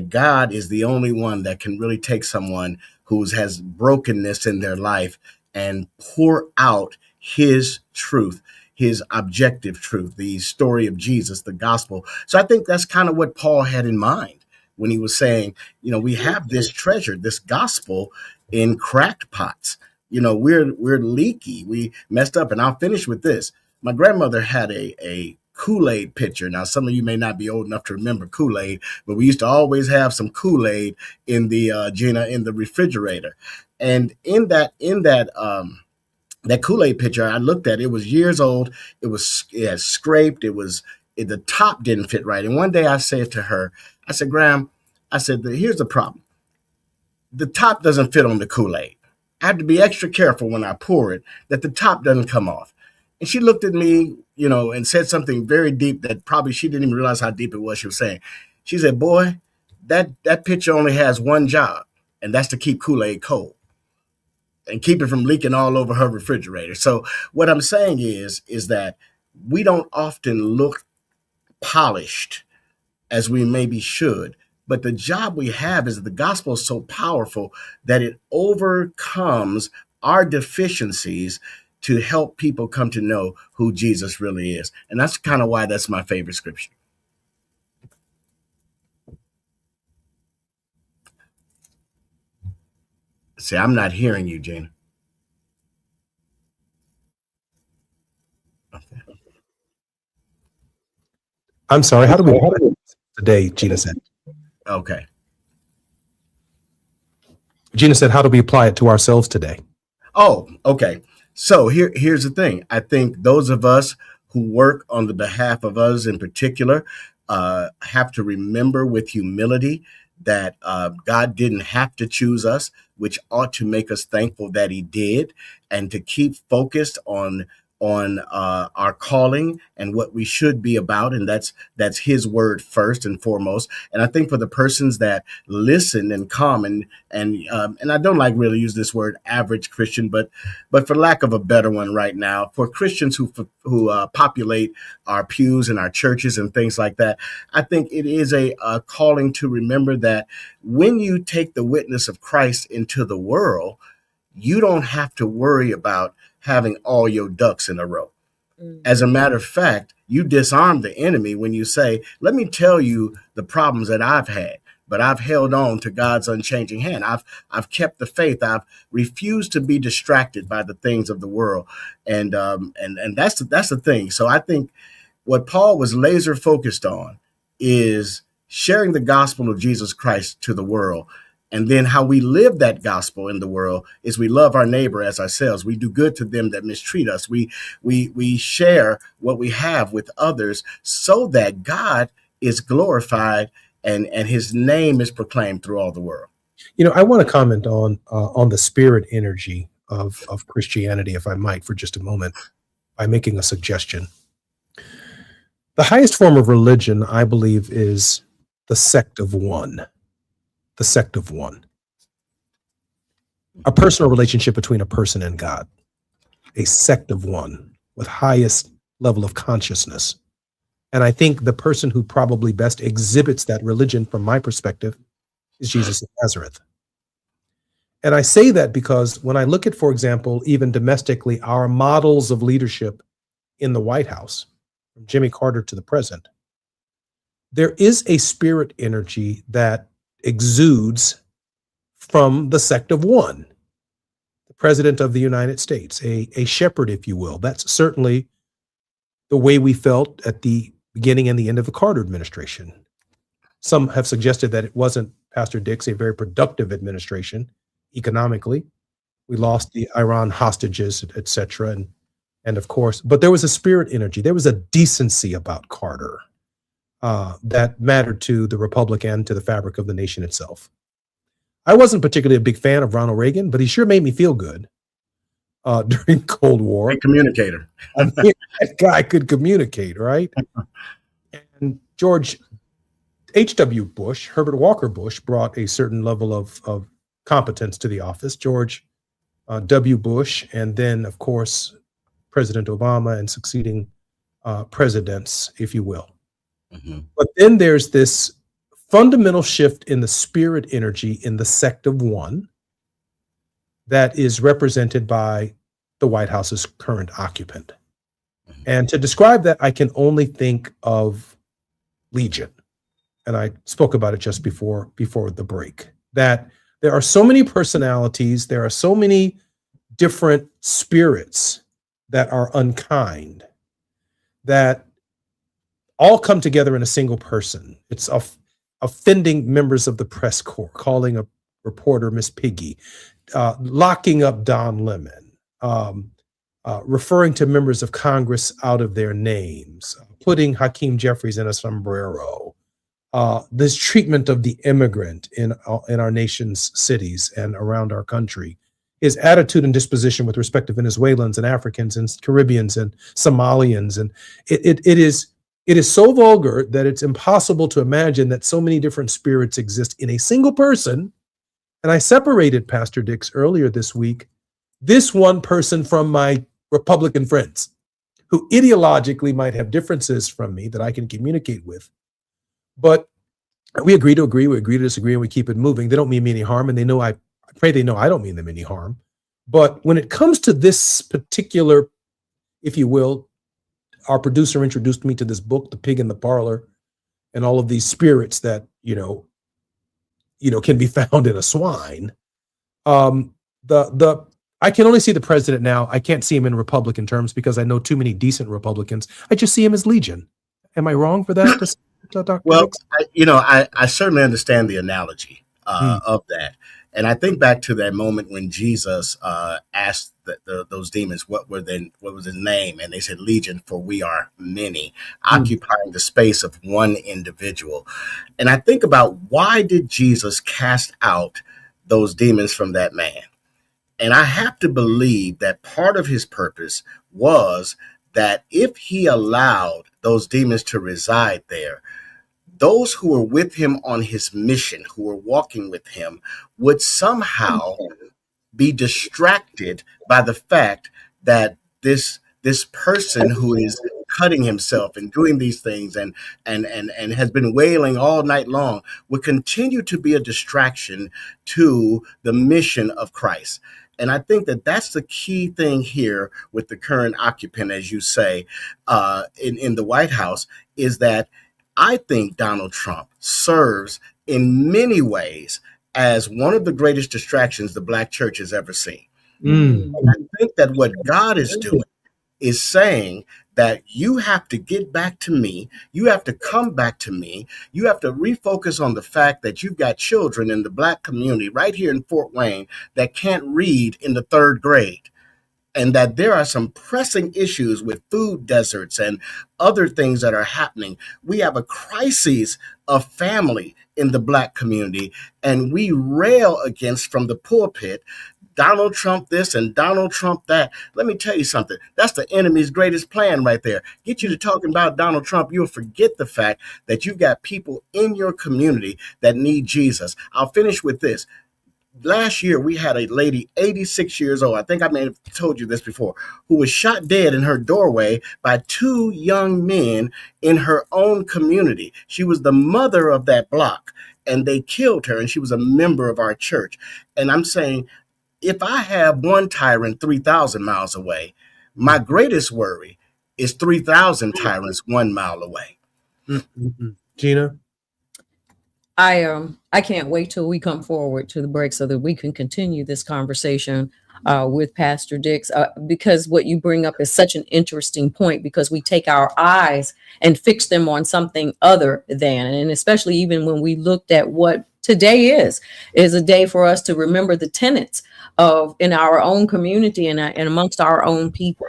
[SPEAKER 22] God is the only one that can really take someone who has brokenness in their life and pour out his truth, his objective truth, the story of Jesus, the gospel. So I think that's kind of what Paul had in mind when he was saying, we have this treasure, this gospel in cracked pots. We're leaky. We messed up. And I'll finish with this. My grandmother had a Kool-Aid pitcher. Now, some of you may not be old enough to remember Kool-Aid, but we used to always have some Kool-Aid in the refrigerator. And in that Kool-Aid pitcher, I looked at it, was years old. It had scraped. The top didn't fit right. And one day I said to her, I said, Graham, here's the problem. The top doesn't fit on the Kool-Aid. I have to be extra careful when I pour it that the top doesn't come off. And she looked at me, and said something very deep that probably she didn't even realize how deep it was. She was saying, she said, boy, that pitcher only has one job, and that's to keep Kool-Aid cold and keep it from leaking all over her refrigerator. So what I'm saying is that we don't often look polished as we maybe should. But the job we have is the gospel is so powerful that it overcomes our deficiencies to help people come to know who Jesus really is. And that's kind of why that's my favorite scripture. See, I'm not hearing you, Gina. Okay.
[SPEAKER 4] I'm sorry. How do we today? Gina said.
[SPEAKER 22] Okay.
[SPEAKER 4] Gina said, how do we apply it to ourselves today?
[SPEAKER 22] Oh, okay. So here's the thing. I think those of us who work on the behalf of others in particular have to remember with humility that God didn't have to choose us, which ought to make us thankful that he did, and to keep focused on our calling and what we should be about. And that's his word first and foremost. And I think for the persons that listen and come and I don't like really use this word average Christian, but for lack of a better one right now, for Christians who populate our pews and our churches and things like that, I think it is a calling to remember that when you take the witness of Christ into the world, you don't have to worry about having all your ducks in a row. As a matter of fact, you disarm the enemy when you say, let me tell you the problems that I've had, but I've held on to God's unchanging hand. I've kept the faith. I've refused to be distracted by the things of the world. And that's the thing. So I think what Paul was laser focused on is sharing the gospel of Jesus Christ to the world. And then how we live that gospel in the world is we love our neighbor as ourselves. We do good to them that mistreat us. We share what we have with others so that God is glorified and his name is proclaimed through all the world.
[SPEAKER 4] You know, I want to comment on the spirit energy of Christianity, if I might, for just a moment, by making a suggestion. The highest form of religion, I believe, is the sect of one. The sect of one. A personal relationship between a person and God. A sect of one with highest level of consciousness. And I think the person who probably best exhibits that religion from my perspective is Jesus of Nazareth. And I say that because when I look at, for example, even domestically, our models of leadership in the White House, from Jimmy Carter to the present, there is a spirit energy that exudes from the sect of one, the president of the United States, a shepherd, if you will. That's certainly the way we felt at the beginning and the end of the Carter administration. Some have suggested that it wasn't, Pastor Dix, a very productive administration economically. We lost the Iran hostages, et cetera, and of course, but there was a spirit energy. There was a decency about Carter that mattered to the republic and to the fabric of the nation itself. I wasn't particularly a big fan of Ronald Reagan, but he sure made me feel good during Cold War.
[SPEAKER 22] A communicator.
[SPEAKER 4] That guy could communicate, right? And George H.W. Bush, Herbert Walker Bush, brought a certain level of competence to the office. George W. Bush, and then, of course, President Obama and succeeding presidents, if you will. Mm-hmm. But then there's this fundamental shift in the spirit energy in the sect of one that is represented by the White House's current occupant. Mm-hmm. And to describe that, I can only think of Legion. And I spoke about it just before the break, that there are so many personalities, there are so many different spirits that are unkind, that all come together in a single person. It's offending members of the press corps, calling a reporter Miss Piggy, locking up Don Lemon, referring to members of Congress out of their names, putting Hakeem Jeffries in a sombrero, this treatment of the immigrant in our nation's cities and around our country, his attitude and disposition with respect to Venezuelans and Africans and Caribbeans and Somalians. And it is so vulgar that it's impossible to imagine that so many different spirits exist in a single person. And I separated, Pastor Dix, earlier this week, this one person from my Republican friends who ideologically might have differences from me that I can communicate with. But we agree to agree, we agree to disagree, and we keep it moving. They don't mean me any harm, and they know I pray they know I don't mean them any harm. But when it comes to this particular, if you will, our producer introduced me to this book, The Pig in the Parlor, and all of these spirits that, can be found in a swine. I can only see the president now. I can't see him in Republican terms because I know too many decent Republicans. I just see him as Legion. Am I wrong for that, Dr.
[SPEAKER 22] Well, I certainly understand the analogy of that. And I think back to that moment when Jesus asked those demons what was his name, and they said Legion, for we are many, occupying the space of one individual. And I think about, why did Jesus cast out those demons from that man? And I have to believe that part of his purpose was that if he allowed those demons to reside there, those who were with him on his mission, who were walking with him, would somehow be distracted by the fact that this person who is cutting himself and doing these things and has been wailing all night long would continue to be a distraction to the mission of Christ. And I think that that's the key thing here with the current occupant, as you say, in the White House, is that I think Donald Trump serves in many ways as one of the greatest distractions the Black church has ever seen. And I think that what God is doing is saying that you have to get back to me. You have to come back to me. You have to refocus on the fact that you've got children in the Black community right here in Fort Wayne that can't read in the 3rd grade. And that there are some pressing issues with food deserts and other things that are happening. We have a crisis of family in the Black community, and we rail against, from the pulpit, Donald Trump this and Donald Trump that. Let me tell you something. That's the enemy's greatest plan right there. Get you to talking about Donald Trump. You'll forget the fact that you've got people in your community that need Jesus. I'll finish with this. Last year, we had a lady, 86 years old, I think I may have told you this before, who was shot dead in her doorway by 2 young men in her own community. She was the mother of that block, and they killed her, and she was a member of our church. And I'm saying, if I have one tyrant 3,000 miles away, my greatest worry is 3,000 tyrants 1 mile away.
[SPEAKER 4] Gina?
[SPEAKER 21] I can't wait till we come forward to the break so that we can continue this conversation with Pastor Dix, because what you bring up is such an interesting point, because we take our eyes and fix them on something other than, and especially even when we looked at what today is a day for us to remember the tenets of in our own community and amongst our own people.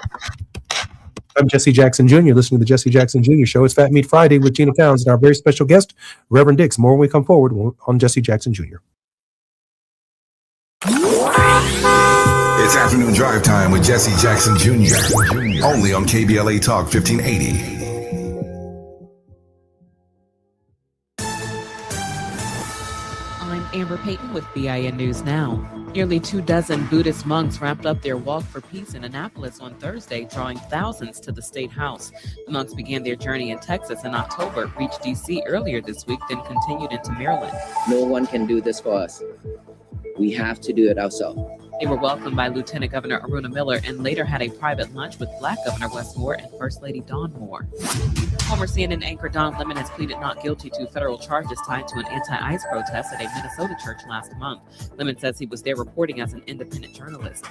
[SPEAKER 4] I'm Jesse Jackson Jr., listening to the Jesse Jackson Jr. Show. It's Fat Meat Friday with Gina Towns and our very special guest, Reverend Dix. More when we come forward on Jesse Jackson Jr.
[SPEAKER 6] It's Afternoon Drive Time with Jesse Jackson Jr. Only on KBLA Talk 1580.
[SPEAKER 13] Amber Payton with BIN News Now. Nearly 24 Buddhist monks wrapped up their walk for peace in Annapolis on Thursday, drawing thousands to the State House. The monks began their journey in Texas in October, reached D.C. earlier this week, then continued into Maryland.
[SPEAKER 18] No one can do this for us. We have to do it ourselves.
[SPEAKER 13] They were welcomed by Lieutenant Governor Aruna Miller and later had a private lunch with Black Governor Wes Moore and First Lady Dawn Moore. Former CNN anchor Don Lemon has pleaded not guilty to federal charges tied to an anti-ICE protest at a Minnesota church last month. Lemon says he was there reporting as an independent journalist.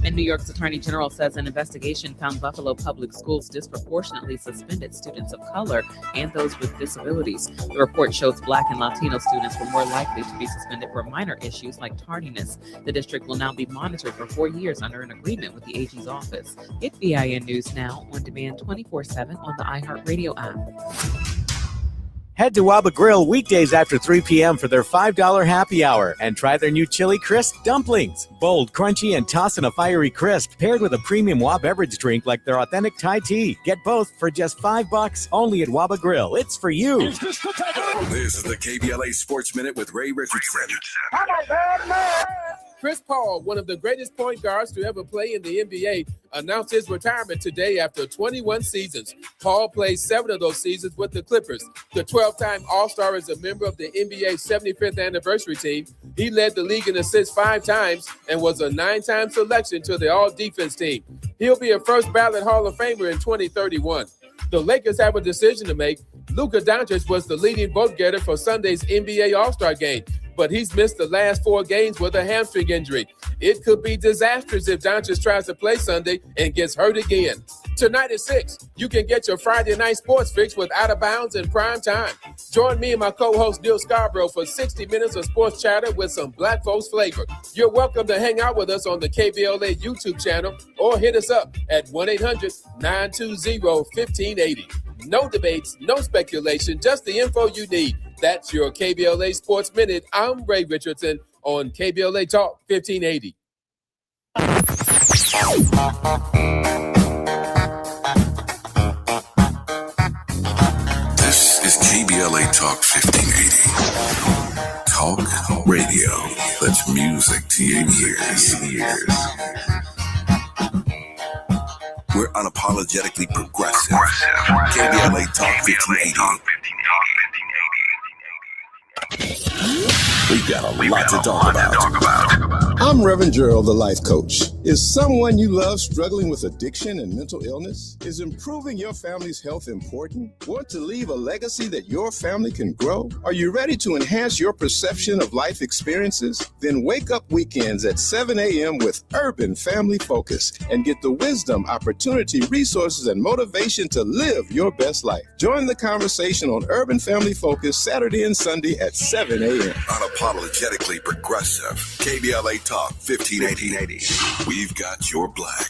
[SPEAKER 13] And New York's Attorney General says an investigation found Buffalo Public Schools disproportionately suspended students of color and those with disabilities. The report shows Black and Latino students were more likely to be suspended for minor issues like tardiness. The district will now be monitored for 4 years under an agreement with the AG's office. Get BIN News Now on demand 24/7 on the iHeartRadio app.
[SPEAKER 15] Head to Waba Grill weekdays after 3 p.m. for their $5 happy hour and try their new Chili Crisp dumplings. Bold, crunchy, and tossed in a fiery crisp, paired with a premium Wa beverage drink like their authentic Thai tea. Get both for just $5 only at Waba Grill. It's for you.
[SPEAKER 6] This is the KBLA Sports Minute with Ray Richardson.
[SPEAKER 16] Chris Paul, one of the greatest point guards to ever play in the NBA, announced his retirement today after 21 seasons. Paul played 7 of those seasons with the Clippers. The 12-time All-Star is a member of the NBA's 75th anniversary team. He led the league in assists 5 times and was a 9-time selection to the All-Defense team. He'll be a first-ballot Hall of Famer in 2031. The Lakers have a decision to make. Luka Doncic was the leading vote-getter for Sunday's NBA All-Star game, but he's missed the last 4 games with a hamstring injury. It could be disastrous if Doncic tries to play Sunday and gets hurt again. Tonight at 6, you can get your Friday night sports fix with Out of Bounds in prime time. Join me and my co-host Neil Scarborough for 60 minutes of sports chatter with some Black folks flavor. You're welcome to hang out with us on the KBLA YouTube channel or hit us up at 1-800-920-1580. No debates, no speculation, just the info you need. That's your KBLA Sports Minute. I'm Ray Richardson on KBLA Talk 1580.
[SPEAKER 6] This is KBLA Talk 1580. Talk radio. That's music to your ears. We're unapologetically progressive. KBLA Talk 1580. We've got a lot to talk about.
[SPEAKER 7] I'm Reverend Gerald, the life coach. Is someone you love struggling with addiction and mental illness? Is improving your family's health important? Want to leave a legacy that your family can grow? Are you ready to enhance your perception of life experiences? Then wake up weekends at 7 a.m. with Urban Family Focus and get the wisdom, opportunity, resources, and motivation to live your best life. Join the conversation on Urban Family Focus Saturday and Sunday at 7 a.m.
[SPEAKER 6] Unapologetically progressive. KBLA Talk 1580. We've got your black.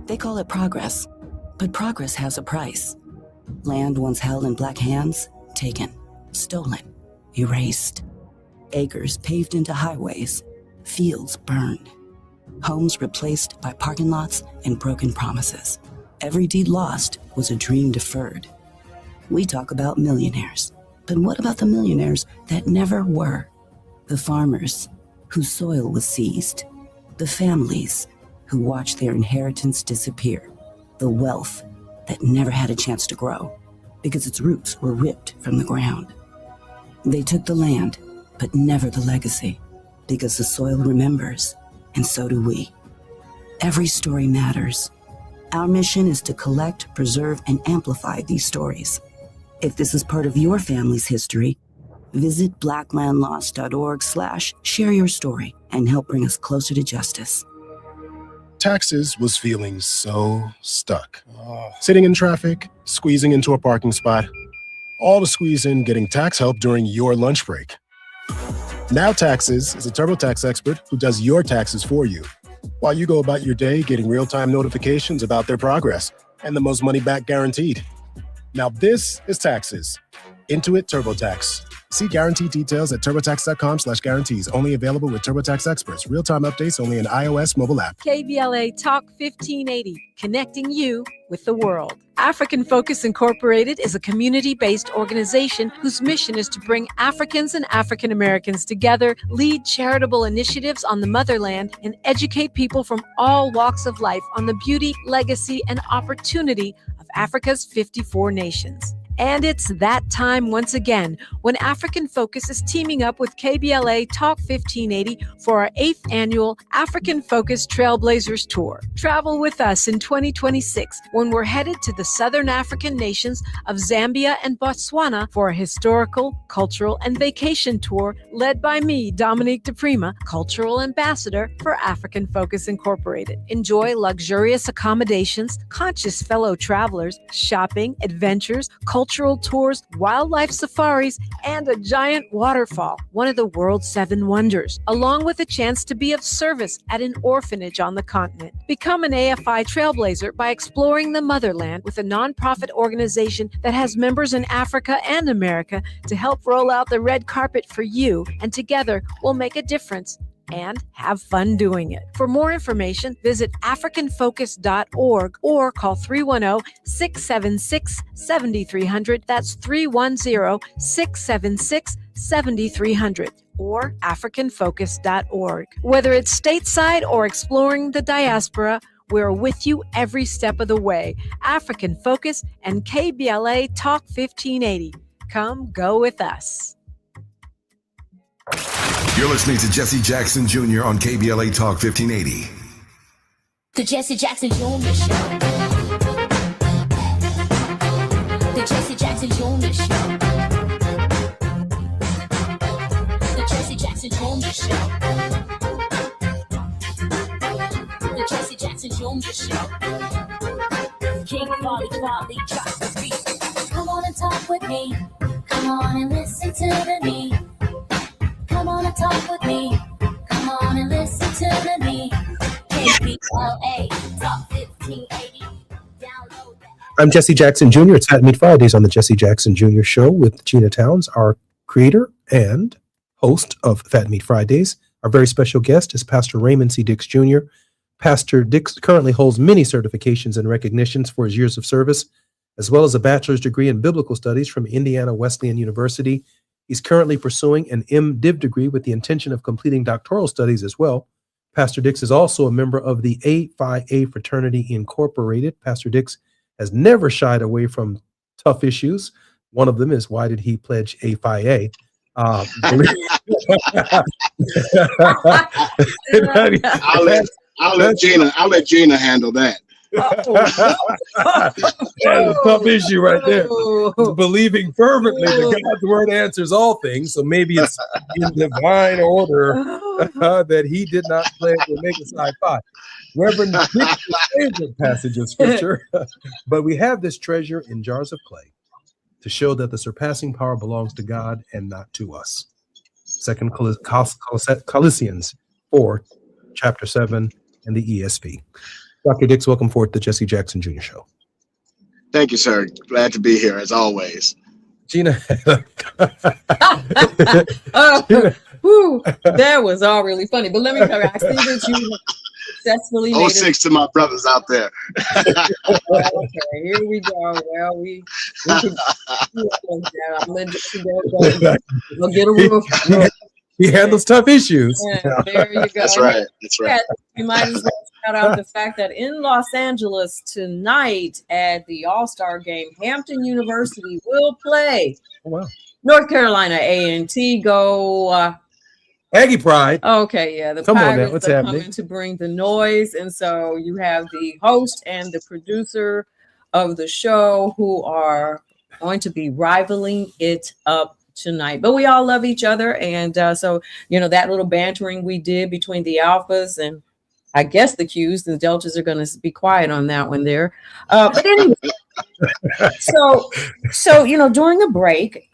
[SPEAKER 17] They call it progress, but progress has a price. Land once held in black hands, taken, stolen, erased. Acres paved into highways, fields burned. Homes replaced by parking lots and broken promises. Every deed lost was a dream deferred. We talk about millionaires, but what about the millionaires that never were? The farmers whose soil was seized. The families who watched their inheritance disappear. The wealth that never had a chance to grow because its roots were ripped from the ground. They took the land, but never the legacy, because the soil remembers, and so do we. Every story matters. Our mission is to collect, preserve, and amplify these stories. If this is part of your family's history, visit blacklandlost.org/share your story and help bring us closer to justice.
[SPEAKER 19] Taxes was feeling so stuck. Sitting in traffic, squeezing into a parking spot, all to squeeze in getting tax help during your lunch break. Now Taxes is a TurboTax expert who does your taxes for you, while you go about your day getting real-time notifications about their progress and the most money back guaranteed. Now this is Taxes. Intuit TurboTax. See guarantee details at turbotax.com/guarantees. Only available with TurboTax experts. Real-time updates only in iOS mobile app.
[SPEAKER 20] KBLA Talk 1580, connecting you with the world. African Focus Incorporated is a community-based organization whose mission is to bring Africans and African Americans together, lead charitable initiatives on the motherland, and educate people from all walks of life on the beauty, legacy, and opportunity of Africa's 54 nations. And it's that time once again when African Focus is teaming up with KBLA Talk 1580 for our 8th annual African Focus Trailblazers Tour. Travel with us in 2026 when we're headed to the Southern African nations of Zambia and Botswana for a historical, cultural, and vacation tour led by me, Dominique DePrima, Cultural Ambassador for African Focus Incorporated. Enjoy luxurious accommodations, conscious fellow travelers, shopping, adventures, cultural tours, wildlife safaris, and a giant waterfall, one of the world's 7 wonders, along with a chance to be of service at an orphanage on the continent. Become an AFI Trailblazer by exploring the motherland with a nonprofit organization that has members in Africa and America to help roll out the red carpet for you, and together we'll make a difference
[SPEAKER 5] and have fun doing it. For more information, visit africanfocus.org or call 310-676-7300. That's 310-676-7300 or africanfocus.org. Whether it's stateside or exploring the diaspora, we're with you every step of the way. African Focus and KBLA Talk 1580. Come go with us.
[SPEAKER 6] You're listening to Jesse Jackson Jr. on KBLA Talk 1580.
[SPEAKER 3] The Jesse Jackson Jr. Show. The Jesse Jackson Jr. Show. The Jesse Jackson Jr. Show. The Jesse Jackson Jr. Show. King Quality drop the beat. Come on and talk with me. Come on and listen to the me. Come on and talk with me. Come on and listen to the me. KBLA Talk 1580. Download that.
[SPEAKER 4] I'm Jesse Jackson Jr. It's Fat Meat Fridays on the Jesse Jackson Jr. Show with Gina Towns, our creator and host of Fat Meat Fridays. Our very special guest is Pastor Raymond C. Dix Jr. Pastor Dix currently holds many certifications and recognitions for his years of service, as well as a bachelor's degree in biblical studies from Indiana Wesleyan University. He's currently pursuing an MDiv degree with the intention of completing doctoral studies as well. Pastor Dix is also a member of the A Phi A Fraternity Incorporated. Pastor Dix has never shied away from tough issues. One of them is, why did he pledge A Phi A? I'll
[SPEAKER 22] let Gina handle that.
[SPEAKER 4] That's a tough issue right there. Believing fervently that God's word answers all things. So maybe it's in divine order that he did not pledge to make a side five. Reverend Dix's favorite passage of scripture. But we have this treasure in jars of clay to show that the surpassing power belongs to God and not to us. 2 Colossians 4, chapter 7, and the ESV. Dr. Dix, welcome forward to the Jesse Jackson Jr. Show.
[SPEAKER 22] Thank you, sir. Glad to be here, as always.
[SPEAKER 4] Gina.
[SPEAKER 21] That was all really funny. But let me tell you, I see that you successfully made
[SPEAKER 22] 06 to my brothers out there.
[SPEAKER 21] Okay, here we go. Well, we can we'll get a roof.
[SPEAKER 4] He handles tough issues.
[SPEAKER 21] Yeah, there you go.
[SPEAKER 22] That's right. That's right.
[SPEAKER 21] You might as well shout out the fact that in Los Angeles tonight at the All-Star game, Hampton University will play.
[SPEAKER 4] Oh, wow.
[SPEAKER 21] North Carolina A&T. Go
[SPEAKER 4] Aggie Pride.
[SPEAKER 21] Okay, yeah. The
[SPEAKER 4] Come on
[SPEAKER 21] Pirates
[SPEAKER 4] now, what's
[SPEAKER 21] are
[SPEAKER 4] happening?
[SPEAKER 21] coming to bring the noise. And so you have the host and the producer of the show who are going to be rivaling it up tonight. But we all love each other. And so, you know, that little bantering we did between the Alphas and I guess the Qs, the Deltas are going to be quiet on that one there. But anyway, so, you know, during the break,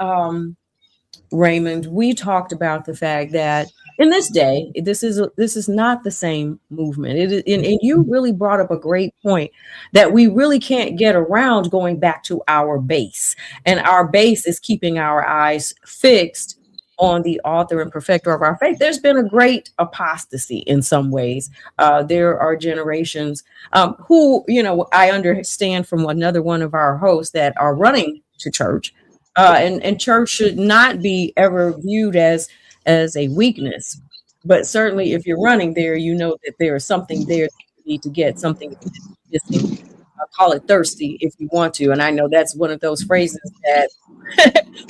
[SPEAKER 21] Raymond, we talked about the fact that in this day, this is not the same movement. It is, and you really brought up a great point that we really can't get around going back to our base, and our base is keeping our eyes fixed on the author and perfecter of our faith. There's been a great apostasy in some ways. There are generations who, you know, I understand from another one of our hosts that are running to church, and church should not be ever viewed as a weakness. But certainly if you're running there, you know that there is something there that you need to get, something missing. Call it thirsty if you want to. And I know that's one of those phrases that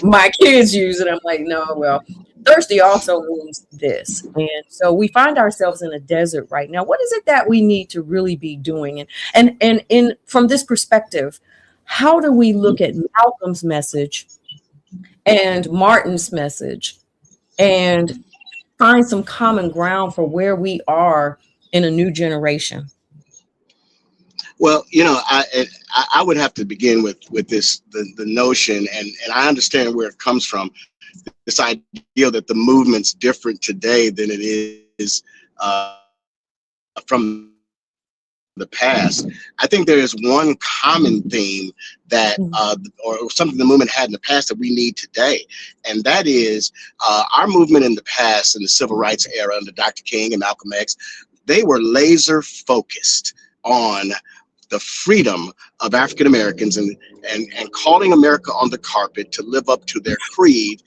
[SPEAKER 21] my kids use. And I'm like, no, well, thirsty also means this. And so we find ourselves in a desert right now. What is it that we need to really be doing? And in from this perspective, how do we look at Malcolm's message and Martin's message and find some common ground for where we are in a new generation?
[SPEAKER 22] Well, you know, I would have to begin with this the notion, and I understand where it comes from, this idea that the movement's different today than it is from the past, I think there is one common theme that, or something the movement had in the past that we need today. And that is our movement in the past, in the civil rights era under Dr. King and Malcolm X, they were laser focused on the freedom of African Americans and calling America on the carpet to live up to their creed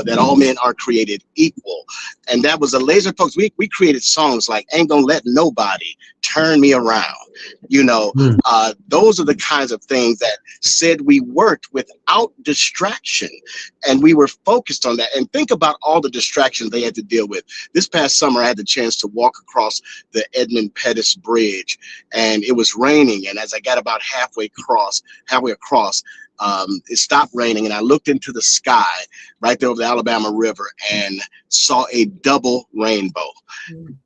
[SPEAKER 22] that all men are created equal. And that was a laser focus. We created songs like "Ain't Gonna Let Nobody Turn Me Around." You know, those are the kinds of things that said we worked without distraction, and we were focused on that. And think about all the distractions they had to deal with. This past summer, I had the chance to walk across the Edmund Pettus Bridge, and it was raining. And as I got about halfway across, it stopped raining, and I looked into the sky right there over the Alabama River and saw a double rainbow.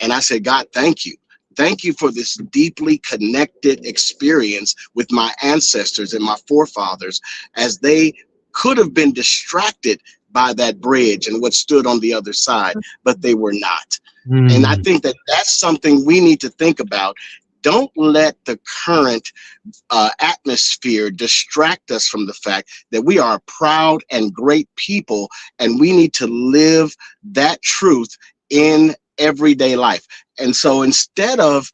[SPEAKER 22] And I said, God, thank you. Thank you for this deeply connected experience with my ancestors and my forefathers, as they could have been distracted by that bridge and what stood on the other side, but they were not. And I think that that's something we need to think about. Don't let the current atmosphere distract us from the fact that we are a proud and great people, and we need to live that truth in everyday life. And so instead of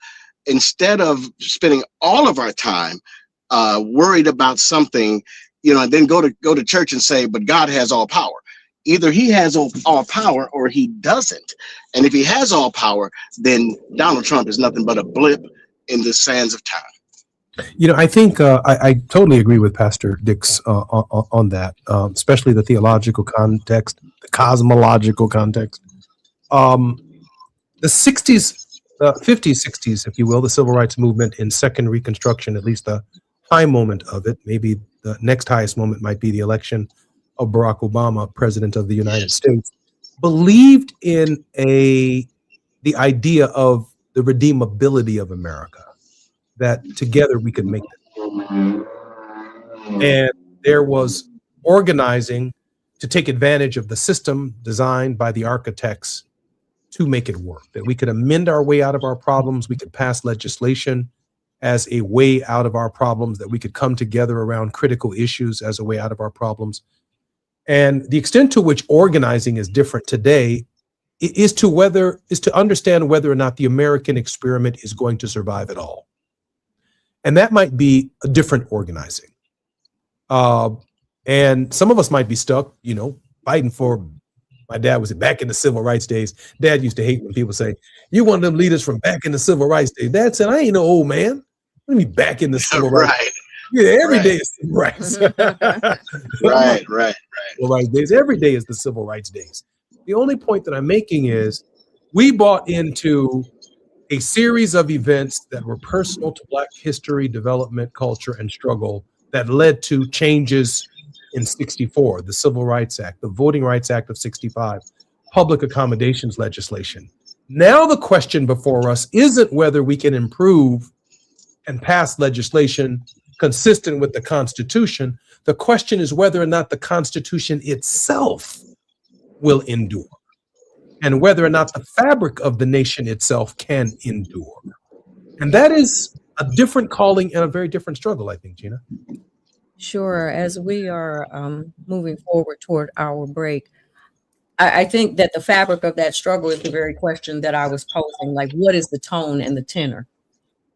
[SPEAKER 22] spending all of our time worried about something, you know, and then go to church and say, but God has all power. Either he has all power or he doesn't. And if he has all power, then Donald Trump is nothing but a blip in the sands of time.
[SPEAKER 4] You know, I think I totally agree with Pastor Dix on that, especially the theological context, the cosmological context. The 60s, 50s, 60s, if you will, the civil rights movement in Second Reconstruction, at least the high moment of it, maybe the next highest moment might be the election of Barack Obama, President of the United States, believed in the idea of the redeemability of America, that together we could make it. And there was organizing to take advantage of the system designed by the architects to make it work, that we could amend our way out of our problems, we could pass legislation as a way out of our problems, that we could come together around critical issues as a way out of our problems. And the extent to which organizing is different today is to understand whether or not the American experiment is going to survive at all. And that might be a different organizing. And some of us might be stuck, you know, fighting for, my dad was back in the civil rights days. Dad used to hate when people say, "You one of them leaders from back in the civil rights days." Dad said, "I ain't no old man. Let me back in the civil rights." Yeah, every day is civil rights. Right. Civil rights days. Every day is the civil rights days. The only point that I'm making is we bought into a series of events that were personal to Black history, development, culture, and struggle that led to changes in 64, the Civil Rights Act, the Voting Rights Act of 65, public accommodations legislation. Now the question before us isn't whether we can improve and pass legislation consistent with the Constitution. The question is whether or not the Constitution itself will endure, and whether or not the fabric of the nation itself can endure. And that is a different calling and a very different struggle, I think, Gina.
[SPEAKER 21] Sure. As we are moving forward toward our break, I think that the fabric of that struggle is the very question that I was posing, like, what is the tone and the tenor?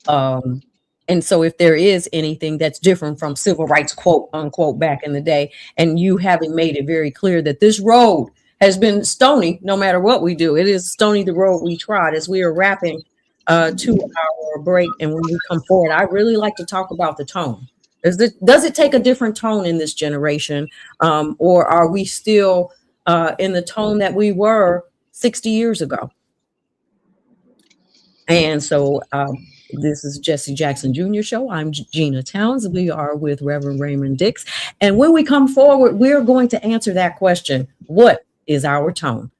[SPEAKER 21] And so if there is anything that's different from civil rights, quote unquote, back in the day, and you having made it very clear that this road has been stony, no matter what we do, it is stony the road we trod. As we are wrapping to our break, and when we come forward, I really like to talk about the tone. Does it take a different tone in this generation, or are we still in the tone that we were 60 years ago? And so this is Jesse Jackson Jr. Show. I'm Gina Towns. We are with Reverend Raymond Dix. And when we come forward, we're going to answer that question. What is our tone?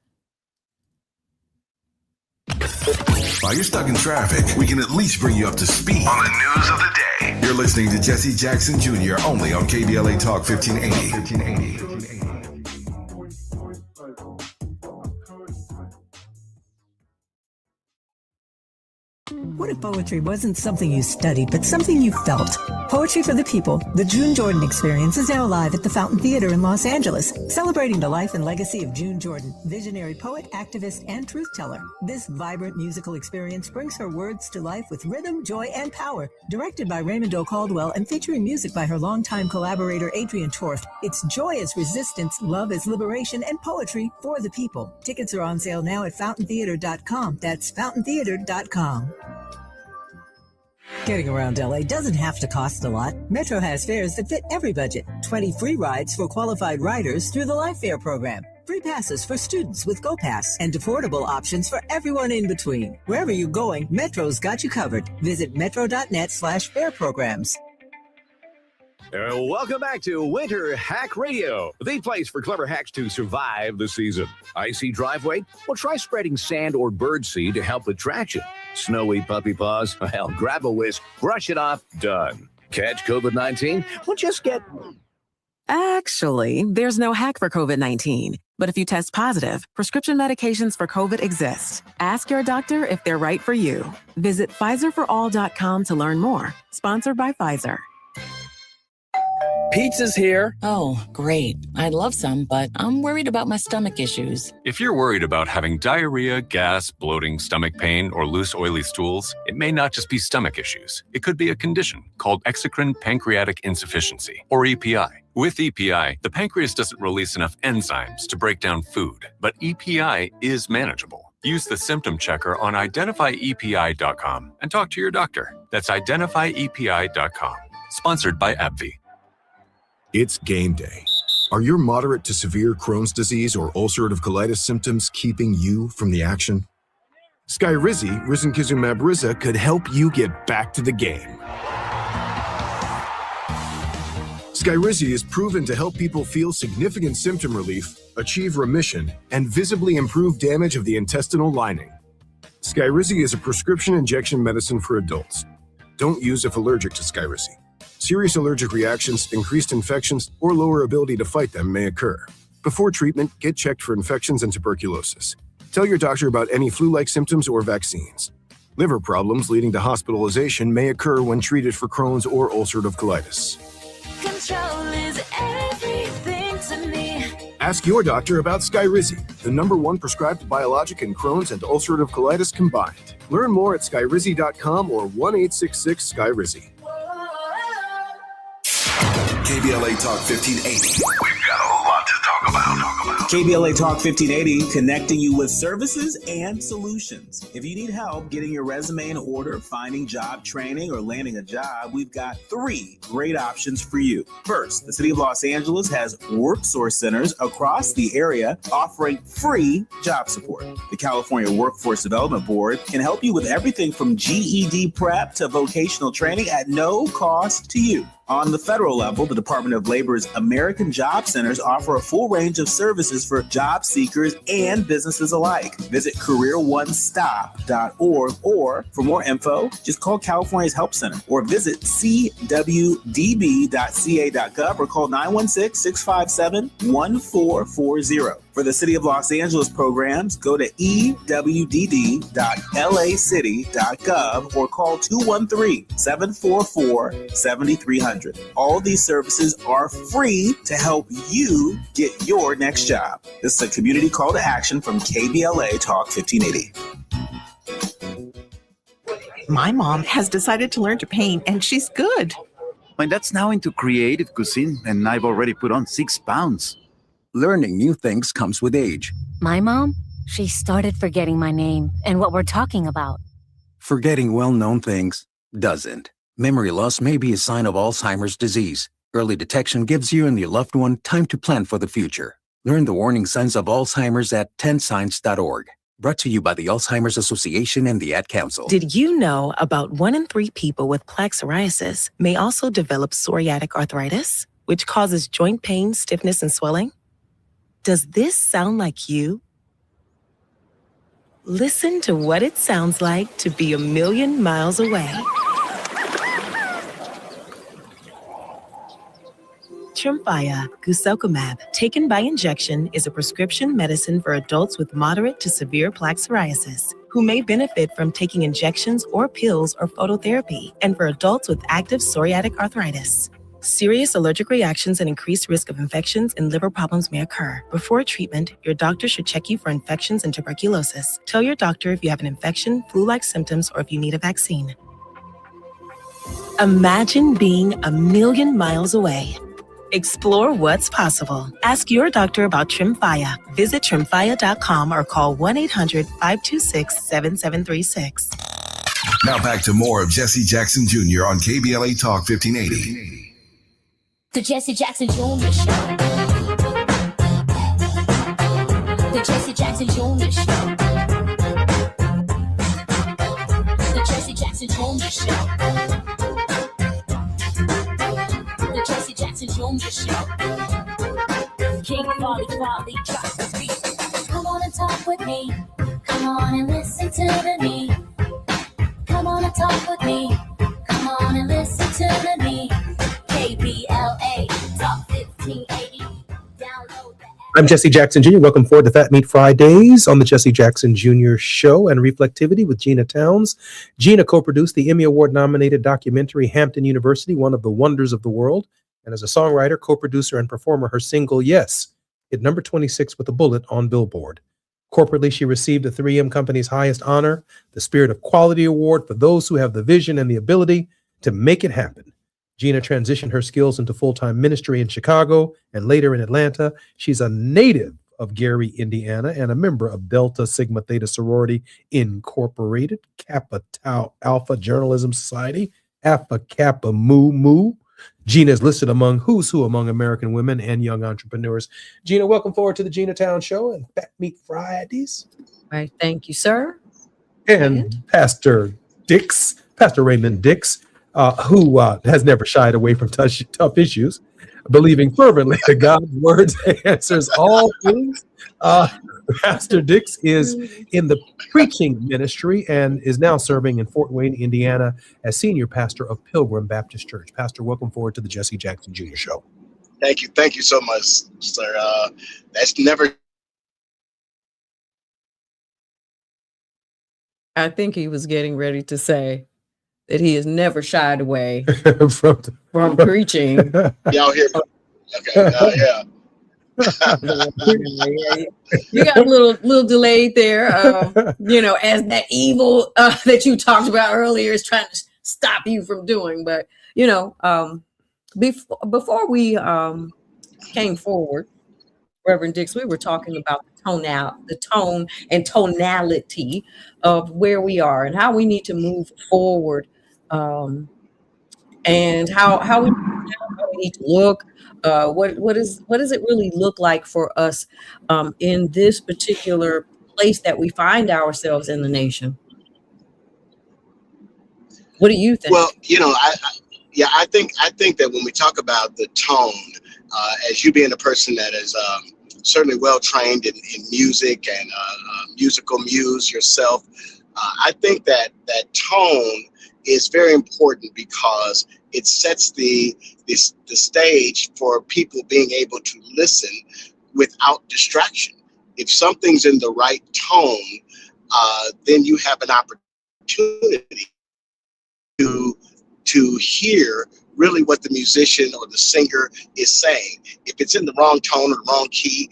[SPEAKER 6] While you're stuck in traffic, we can at least bring you up to speed on the news of the day. You're listening to Jesse Jackson Jr. only on KBLA Talk 1580.
[SPEAKER 20] What if poetry wasn't something you studied, but something you felt? Poetry for the People, the June Jordan Experience, is now live at the Fountain Theater in Los Angeles, celebrating the life and legacy of June Jordan, visionary poet, activist, and truth teller. This vibrant musical experience brings her words to life with rhythm, joy, and power. Directed by Raymond O. Caldwell and featuring music by her longtime collaborator Adrian Torft, it's joy as resistance, love as liberation, and poetry for the people. Tickets are on sale now at fountaintheater.com. That's fountaintheater.com. Getting around LA doesn't have to cost a lot. Metro has fares that fit every budget. 20 free rides for qualified riders through the Life Fare program. Free passes for students with GoPass and affordable options for everyone in between. Wherever you're going, Metro's got you covered. Visit metro.net/fare programs.
[SPEAKER 1] Welcome back to Winter Hack Radio, the place for clever hacks to survive the season. Icy driveway? Well, try spreading sand or birdseed to help with traction. Snowy puppy paws? Well, grab a whisk, brush it off, done. Catch COVID-19? Well, just get...
[SPEAKER 14] Actually, there's no hack for COVID-19. But if you test positive, prescription medications for COVID exist. Ask your doctor if they're right for you. Visit PfizerForAll.com to learn more. Sponsored by Pfizer.
[SPEAKER 23] Pizza's here.
[SPEAKER 24] Oh, great. I'd love some, but I'm worried about my stomach issues.
[SPEAKER 25] If you're worried about having diarrhea, gas, bloating, stomach pain, or loose, oily stools, it may not just be stomach issues. It could be a condition called exocrine pancreatic insufficiency, or EPI. With EPI, the pancreas doesn't release enough enzymes to break down food, but EPI is manageable. Use the symptom checker on identifyepi.com and talk to your doctor. That's identifyepi.com. Sponsored by AbbVie.
[SPEAKER 26] It's game day. Are your moderate to severe Crohn's disease or ulcerative colitis symptoms keeping you from the action? Skyrizi, risankizumab Riza, could help you get back to the game. Skyrizi is proven to help people feel significant symptom relief, achieve remission, and visibly improve damage of the intestinal lining. Skyrizi is a prescription injection medicine for adults. Don't use if allergic to Skyrizi. Serious allergic reactions, increased infections, or lower ability to fight them may occur. Before treatment, get checked for infections and tuberculosis. Tell your doctor about any flu-like symptoms or vaccines. Liver problems leading to hospitalization may occur when treated for Crohn's or ulcerative colitis.
[SPEAKER 3] Control is everything to me.
[SPEAKER 26] Ask your doctor about Skyrizi, the #1 prescribed biologic in Crohn's and ulcerative colitis combined. Learn more at skyrizi.com or 1-866-SKYRIZI.
[SPEAKER 6] KBLA Talk 1580. We've got a lot to talk about.
[SPEAKER 27] KBLA Talk 1580, connecting you with services and solutions. If you need help getting your resume in order, finding job training, or landing a job, we've got 3 great options for you. First, the City of Los Angeles has WorkSource centers across the area offering free job support. The California Workforce Development Board can help you with everything from GED prep to vocational training at no cost to you. On the federal level, the Department of Labor's American Job Centers offer a full range of services for job seekers and businesses alike. Visit careeronestop.org, or for more info, just call California's Help Center or visit cwdb.ca.gov or call 916-657-1440. For the City of Los Angeles programs, go to ewd.lacity.gov or call 213-744-7300. All these services are free to help you get your next job. This is a community call to action from KBLA Talk 1580.
[SPEAKER 28] My mom has decided to learn to paint, and she's good.
[SPEAKER 29] My dad's now into creative cuisine, and I've already put on 6 pounds. Learning new things comes with age.
[SPEAKER 30] My mom, she started forgetting my name and what we're talking about.
[SPEAKER 29] Forgetting well-known things doesn't. Memory loss may be a sign of Alzheimer's disease. Early detection gives you and your loved one time to plan for the future. Learn the warning signs of Alzheimer's at 10signs.org. Brought to you by the Alzheimer's Association and the Ad Council.
[SPEAKER 11] Did you know about 1 in 3 people with plaque psoriasis may also develop psoriatic arthritis, which causes joint pain, stiffness, and swelling? Does this sound like you? Listen to what it sounds like to be a million miles away. Tremfya, guselkumab, taken by injection, is a prescription medicine for adults with moderate to severe plaque psoriasis who may benefit from taking injections or pills or phototherapy, and for adults with active psoriatic arthritis. Serious allergic reactions and increased risk of infections and liver problems may occur. Before treatment, your doctor should check you for infections and tuberculosis. Tell your doctor if you have an infection, flu-like symptoms, or if you need a vaccine. Imagine being a million miles away. Explore what's possible. Ask your doctor about Tremfya. Visit Tremfya.com or call 1-800-526-7736.
[SPEAKER 6] Now back to more of Jesse Jackson Jr. on KBLA Talk 1580.
[SPEAKER 3] The Jesse Jackson Jr. Show. The Jesse Jackson Jr. Show. The Jesse Jackson Jr. Show. The Jesse Jackson Jr. Show. King Quality drop the beat. Come on and talk with me. Come on and listen to me. Come on and talk with me. Come on and listen to me. KBLA Talk 1580. Download the app.
[SPEAKER 4] I'm Jesse Jackson Jr. Welcome forward to Fat Meat Fridays on the Jesse Jackson Jr. Show and Reflectivity with Gina Towns. Gina co-produced the Emmy Award-nominated documentary Hampton University, One of the Wonders of the World, and as a songwriter, co-producer, and performer, her single Yes hit number 26 with a bullet on Billboard. Corporately, she received the 3M Company's highest honor, the Spirit of Quality Award, for those who have the vision and the ability to make it happen. Gina transitioned her skills into full-time ministry in Chicago and later in Atlanta. She's a native of Gary, Indiana, and a member of Delta Sigma Theta Sorority Incorporated, Kappa Tau Alpha Journalism Society, Alpha Kappa Mu Mu. Gina is listed among who's who among American women and young entrepreneurs. Gina, welcome forward to the Gina Town Show and Fat Meat Fridays.
[SPEAKER 21] All right, thank you, sir.
[SPEAKER 4] And Pastor Raymond Dix, who has never shied away from tough issues, believing fervently that God's words answers all things. Pastor Dix is in the preaching ministry and is now serving in Fort Wayne, Indiana, as senior pastor of Pilgrim Baptist Church. Pastor, welcome forward to the Jesse Jackson Jr. Show.
[SPEAKER 22] Thank you so much, sir. That's never.
[SPEAKER 21] I think he was getting ready to say that he has never shied away from preaching.
[SPEAKER 22] Y'all hear? Okay, yeah.
[SPEAKER 21] You got a little delayed there, as that evil that you talked about earlier is trying to stop you from doing. But before we came forward, Reverend Dix, we were talking about the tone and tonality of where we are and how we need to move forward, and how we need to look. What does it really look like for us in this particular place that we find ourselves in the nation? What do you think?
[SPEAKER 22] Well, I think that when we talk about the tone, as you being a person that is certainly well trained in music and musical muse yourself, I think that tone is very important because it sets the stage for people being able to listen without distraction. If something's in the right tone, then you have an opportunity to hear really what the musician or the singer is saying. If it's in the wrong tone or the wrong key,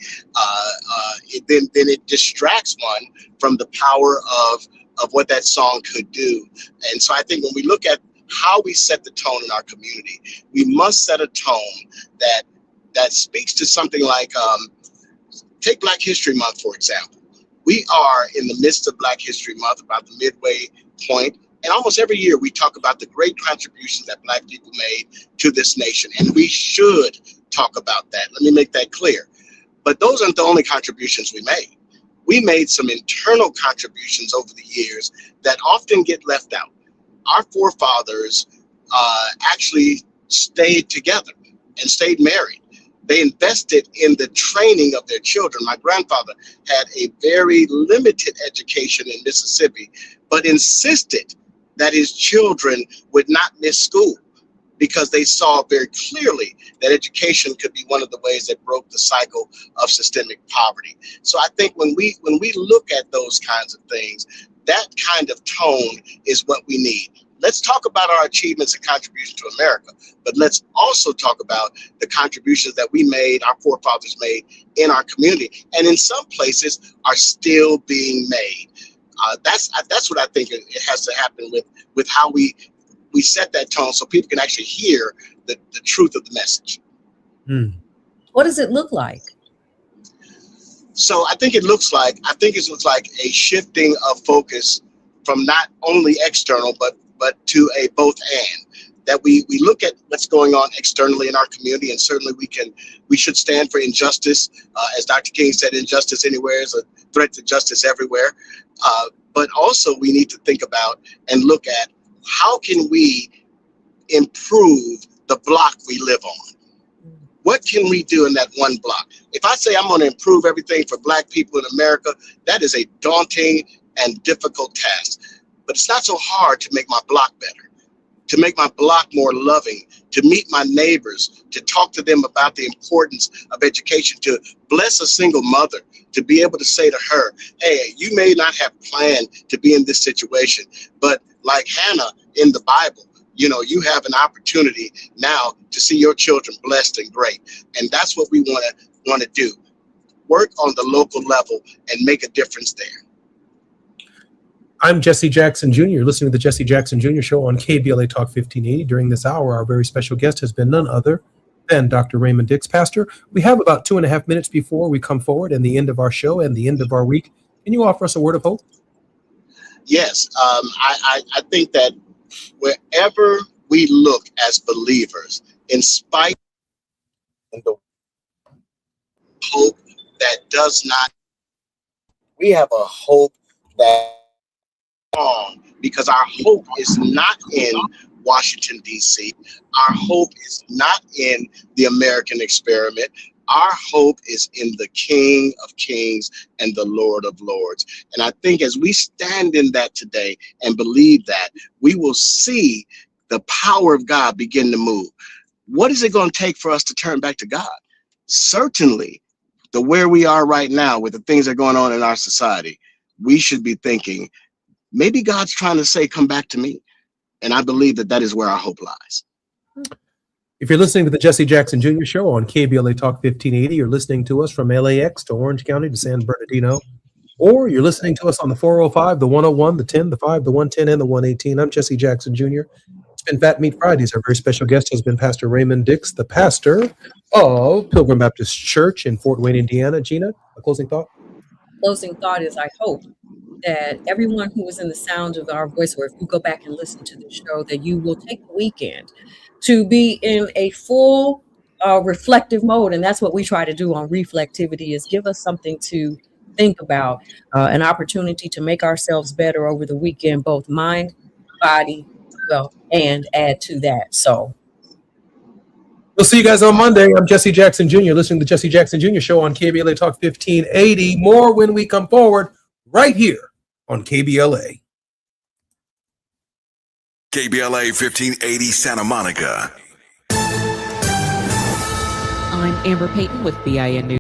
[SPEAKER 22] then it distracts one from the power of what that song could do. And so I think when we look at how we set the tone in our community, we must set a tone that speaks to something like, take Black History Month, for example. We are in the midst of Black History Month, about the midway point. And almost every year we talk about the great contributions that Black people made to this nation. And we should talk about that. Let me make that clear. But those aren't the only contributions we made. We made some internal contributions over the years that often get left out. Our forefathers actually stayed together and stayed married. They invested in the training of their children. My grandfather had a very limited education in Mississippi, but insisted that his children would not miss school
[SPEAKER 2] because they saw very clearly that education could be one of the ways that broke the cycle of systemic poverty. So I think when we look at those kinds of things, that kind of tone is what we need. Let's talk about our achievements and contributions to America, but let's also talk about the contributions that we made, our forefathers made in our community, and in some places are still being made. That's what I think it has to happen with how we set that tone so people can actually hear the truth of the message.
[SPEAKER 21] What does it look like?
[SPEAKER 2] So I think it looks like a shifting of focus from not only external, but to a both and. That we look at what's going on externally in our community, and certainly we should stand for injustice. As Dr. King said, injustice anywhere is a threat to justice everywhere. But also we need to think about and look at how can we improve the block we live on? What can we do in that one block? If I say I'm going to improve everything for Black people in America, that is a daunting and difficult task. But it's not so hard to make my block better, to make my block more loving, to meet my neighbors, to talk to them about the importance of education, to bless a single mother, to be able to say to her, hey, you may not have planned to be in this situation, but like Hannah in the Bible, you have an opportunity now to see your children blessed and great. And that's what we want to do. Work on the local level and make a difference there.
[SPEAKER 4] I'm Jesse Jackson Jr. You're listening to the Jesse Jackson Jr. Show on KBLA Talk 1580. During this hour, our very special guest has been none other than Dr. Raymond Dix. Pastor, we have about 2.5 minutes before we come forward and the end of our show and the end of our week. Can you offer us a word of hope?
[SPEAKER 2] Yes, I think that wherever we look as believers, in spite of the hope that does not, we have a hope that strong, because our hope is not in Washington, D.C. Our hope is not in the American experiment. Our hope is in the King of Kings and the Lord of Lords. And I think as we stand in that today and believe that, we will see the power of God begin to move. What is it going to take for us to turn back to God? Certainly, where we are right now with the things that are going on in our society, we should be thinking, maybe God's trying to say, come back to me. And I believe that is where our hope lies.
[SPEAKER 4] If you're listening to the Jesse Jackson Jr. Show on KBLA Talk 1580, you're listening to us from LAX to Orange County to San Bernardino, or you're listening to us on the 405, the 101, the 10, the 5, the 110, and the 118. I'm Jesse Jackson Jr. It's been Fat Meat Fridays. Our very special guest has been Pastor Raymond Dix, the pastor of Pilgrim Baptist Church in Fort Wayne, Indiana. Gina, a closing thought?
[SPEAKER 21] Closing thought is I hope that everyone who is in the sound of our voice, or if you go back and listen to the show, that you will take the weekend to be in a full reflective mode. And that's what we try to do on Reflectivity, is give us something to think about, an opportunity to make ourselves better over the weekend, both mind, body, and add to that. So
[SPEAKER 4] we'll see you guys on Monday. I'm Jesse Jackson Jr. listening to the Jesse Jackson Jr. Show on KBLA Talk 1580. More when we come forward right here on KBLA.
[SPEAKER 6] KBLA 1580 Santa Monica.
[SPEAKER 14] I'm Amber Payton with BIN News.